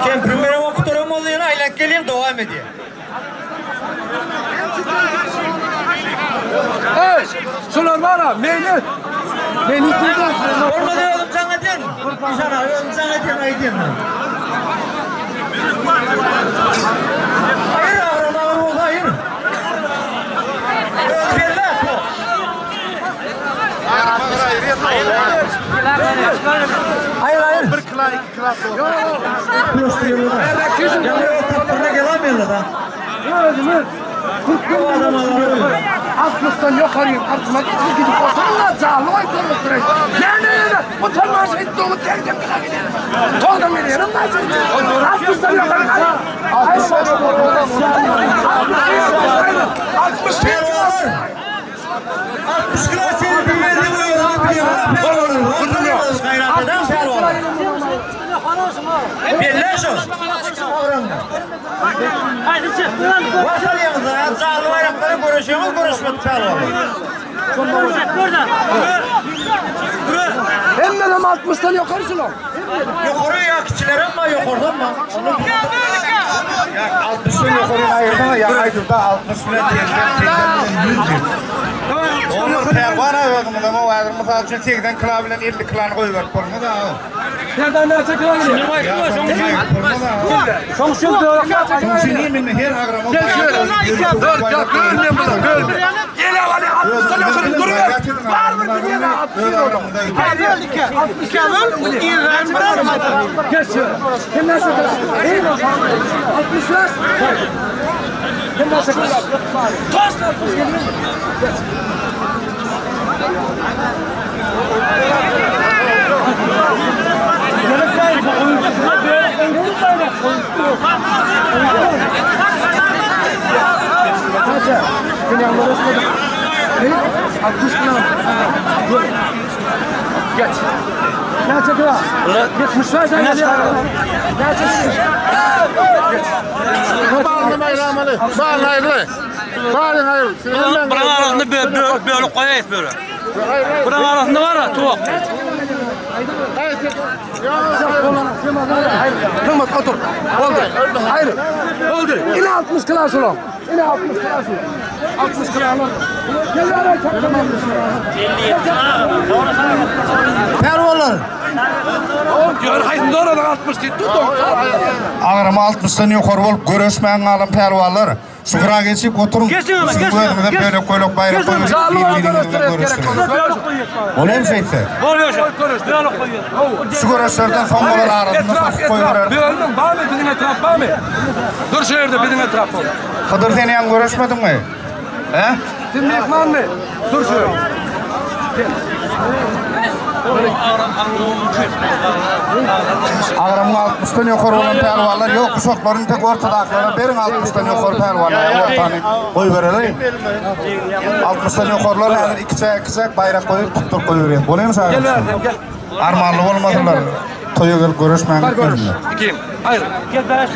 Kemprime okuturum oluyor, aylak geleyim devam ediyor. Hey, şunlar var ha, meyli. Beni duyduğun. Olmadı oğlum sana diyen. Sana oğlum sana diyen aydiyen. Hayır ağrım hayır. Özgürler bu. Hayır. Bir kıla iki kıla. Gösteriyorlar. Yanıyor tatlarına gelemiyorlar da. Öyle 40 adam alıyor. 60'tan yukarıyım. Artıma gidip otururlar. Canlı oydurur. Yani utanmaz ettiğimi tercih edelim. Toğdan veriyorum ben seni. 60'tan yukarı. 60 kilo seni bilmediğim o yolunu biliyorum. Ondan yolunuz gayret eden sen olur. Birleş olsun. Vasalıyınız ya. Canlı bayrakları görüşüyoruz, görüşmedik Pelvan. Hemen ama 60'tan yukarısı lan. Yukarı ya kiçilerin mi yukarıdan mı? Ya 60'ın yukarı ayırdan ya aydırda 60 bilen 100 yıl. Olur pervana ögümüz ama o aydırmız alçın 8'den kıla bilen 50 kılanı koyuverip olmaz ha. Nereden nerede kıla gidiyor? Sonuçta diyor. Her agrama Gel şöyle. Dur ya görmüyorum bunu görmüyorum. Yine var ya 60'tan yukarı duruyor. Var mı bir yere 60 euro? Gel şöyle. Kimden sakın? İyi mi? 60 lira. Kimden sakın? Tost 60 geliyor. Geç. Ne çekiyor? Geçmiş var sen geliyor. Ne çekiyor? Geç. Bağırın bayramını. Bağırın hayırlı. Bağırın hayırlı. Buranın arasında böyle koyayız böyle. Buranın arasında var ya tuğuk. Hırmat otur. Oldu. Hayır. Oldu. Yine 60 klas ulan. Yine 60 klas ulan. 60 klas ulan. Gel ara çaktım 60 Pervanlar. Gör haydi doğrudan 60 değil. Tutun. Agrama 60'dan yukarı olup görüşmeyen alın pervalar. Şükran geçip oturun. Geçin, Sizin geçin, böyle geçin. böyle koyluk bayrak koyup Canlı birbirinizle arkadaşlar gerek görüştürün. olur. Olayım şeyse. Oluyor şu. Diyalog koyuyor. Şu görüşlerden son olarak arasında koyuverir. Bir önüm bağ mı? Bizim etraf bağ mı? Dur şehirde bizim etraf ol. Hıdır seni yan görüşmedin mi? He? Şimdi ekman mı? Dur şöyle. Agramın 60'tan yukarı olan pervalar yok. Kuşakların tek ortadaklarına berin 60'tan yukarı pervalar. Ortanı koyuverelim. 60'tan yukarılar hazır iki çay bayrak koyup tuttur koyuvereyim. Olayım sana? Gel verdim gel. Armağanlı olmadılar. Toya gelip görüşmeyen Var görüş. gitmediler. İkiyim. Hayır. Gel beraber.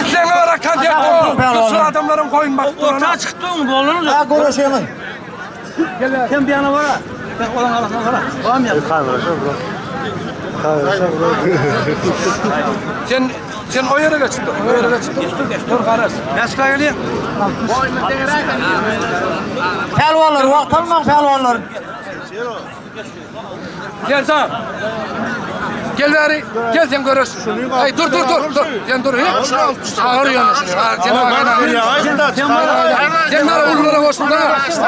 İtlerine olarak kan yaptım. Şu adamların koyun bak. Ortaya çıktın mı oğlunuz? Ha görüşüyoruz. Sen bir yana var ha. Ben olan arasına var ha. Tamam ya. Sen o yere geçtin. O yere geçtin. Dur kardeş. Yaskaya geliyor. Pelvanlar, vaktanla pelvanlar. Gel tamam. Gel bari. Gel sen görüş. Ay dur. Sen dur. Ağır yanı şunu. Sen ağır. Sen bana ullara olsun da.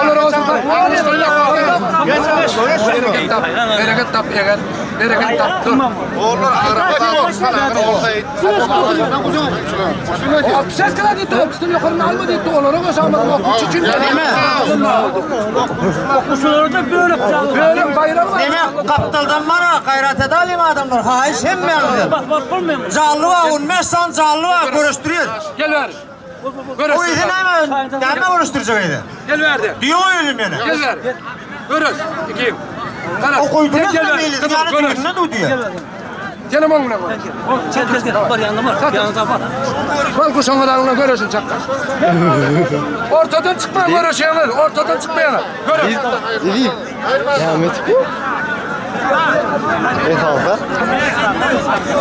Ullara olsun da. Bereket tap ya. Bereket tap. Dur. Oğullar ağramadan olsan ağrı olsaydı. Ses kadar gitti. Üstün yukarını almadı gitti. Onlara koşamadım. Çiçin. Okuşuları da böyle kucağı. Böyle bayram var. Demek kaptaldan bana gayret edelim adamlar. Hayır sen mi aldın? Bak olmuyor mu? Canlı var, unmazsan canlı var. Görüştürüyor. Gel ver. O izin hemen. Gelme görüştürecekti. Gel verdi. Diyor öyle beni. Gel ver. Görüş. İkiyim. O koydunuz Gel mu ver. meyliz? Kızım, Yani görüş. düğününe duyuyor. Canım onunla var. Gel. Var yanında var. Yanında var. Bal kuşanlar ağına görürsün çaklar. Ortadan çıkma görüşüyorlar. Ortadan çıkmayanlar. Görüş.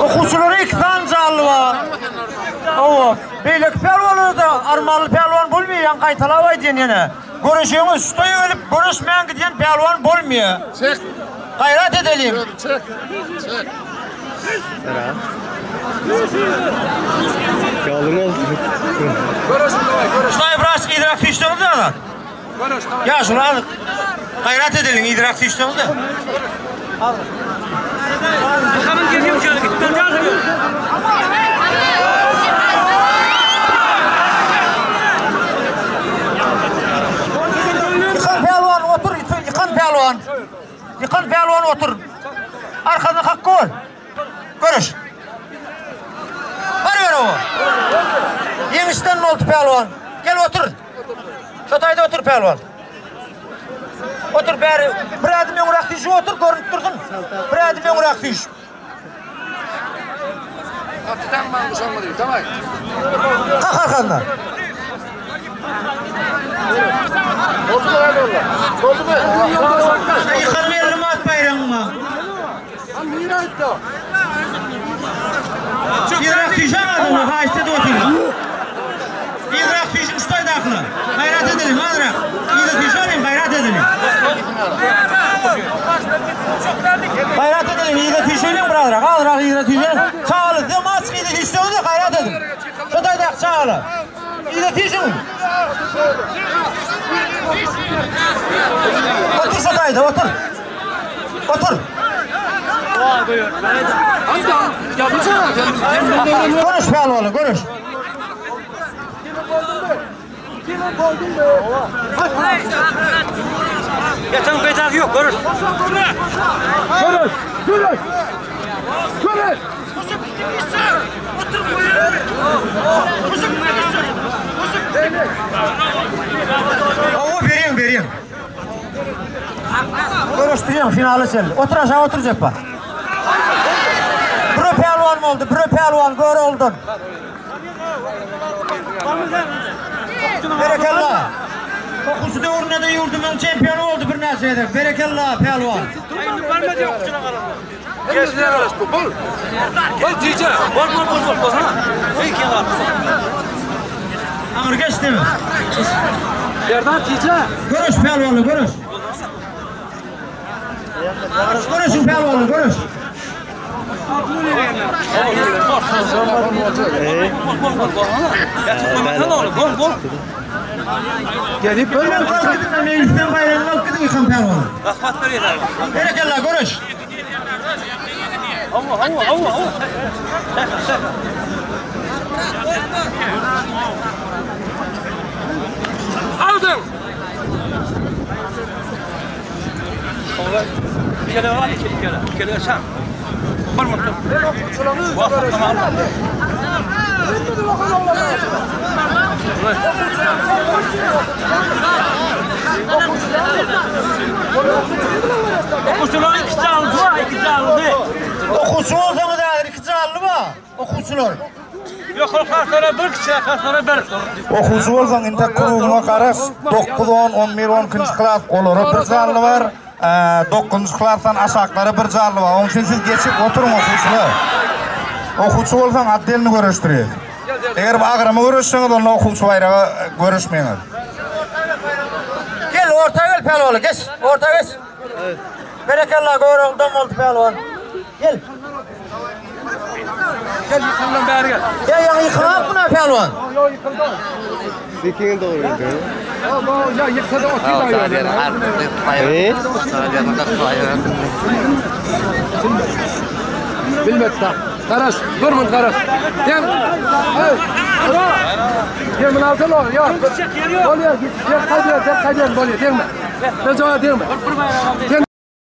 Okuşuları iki tane canlı var. O beylik pelvanı da armalı pelvan bulmuyor. Yan kaytalavay diyen yine. Görüşüyoruz. Stayı ölüp görüşmeyen gidiyen pelvan bulmuyor. Çek. Gayret edelim. Çek. Görüş. Stayı biraz idrak fiştemiz de lan. Görüş. Ya şunu al. Gayret edelim idrak fiştemiz de. Bakalım geliyor şöyle. Ben kalkıyorum. Yıkan pelvan otur. Yıkan pelvan. Yıkan pelvan otur. Arkadan hakkı ol. Görüş. Var ver o. Yemişten oldu pelvan. Gel otur. Şotayda otur pelvan. Otur bari. Bir adım yoğurak fişi otur. Görünüp durdun. Bir adım yoğurak fiş. Atıdan ben kuşanma diyor. Tamam. Kalk arkandan. Oldu mu? Yıkar veririm at bayramıma. Nira etti o. İdrak tüyşen adını haiste de oturuyor. İdrak tüyşen ustaydı aklı. Gayret edelim adrak. İdrak tüyşen alayım gayret edelim. Gayret edelim İdrak tüyşenin bırakırak. Adrak İdrak tüyşen. Çağılı. Demas İdrak tüyşen de gayret edin. Şutaydak çağılı. İdrak tüyşen. Otur şutayda otur. Otur. Konuş Pelvan'ı konuş. Yatan betak yok, görür. Görüş. Görüş. Görüş. O vereyim. Görüştürüyorum finalı sen. Otur aşağı otur cepha. Bro pelvan oldu, bro pelvan gör oldun. Berekallah. Kokusu da uğruna da yurdumun şampiyonu oldu bir nasiyede. Berekallah pelvan. Gel ne arası bu? Bol tice. Bol. Peki ya. Amir geçti mi? Yerden tice. Görüş pelvanı görüş. Görüşün pelvanı görüş. Gol. Gelip böyle. Kalkıdın meclisten bayramı kalkıdın yıkan pelvanı. Rahmat ver yeter. Berekallah görüş. Allah. Aldın. Bir kere var, iki kere sen. Var mı? Okusular iki canlı. Okusu olsa mı değerli iki canlı mı? Okusular. Yok, kartlara bir kişi, kartlara bir. Okusu bolsaň inte kuruguna garaş 9-10, 11-12 klas olary bir canlı var. 9-njy klasdan aşaklary bir canlı var. Onuň üçin siz geçip oturuň okusular. Okusu bolsaň addelini görüşdirýär. Eger agramy görüşseňiz onda okusu bayragy görüşmeýär. Gel orta gel pelvanı geç. Orta geç. Evet. Berekallah gör oldum oldu pelvan. Gel. Gel yıkılan beri gel. Ya yıkılan buna pelvan. Yok yıkıldı. Dikinin doğru gidiyor. Ya yıkıldı o tüyler. Bilmedi de. Karaş, durmun Karaş. Gel. Gel min altın ol. Ya. Bolya git. Gel kaydiyen, bolya. Gelme. Ne cevap gelme.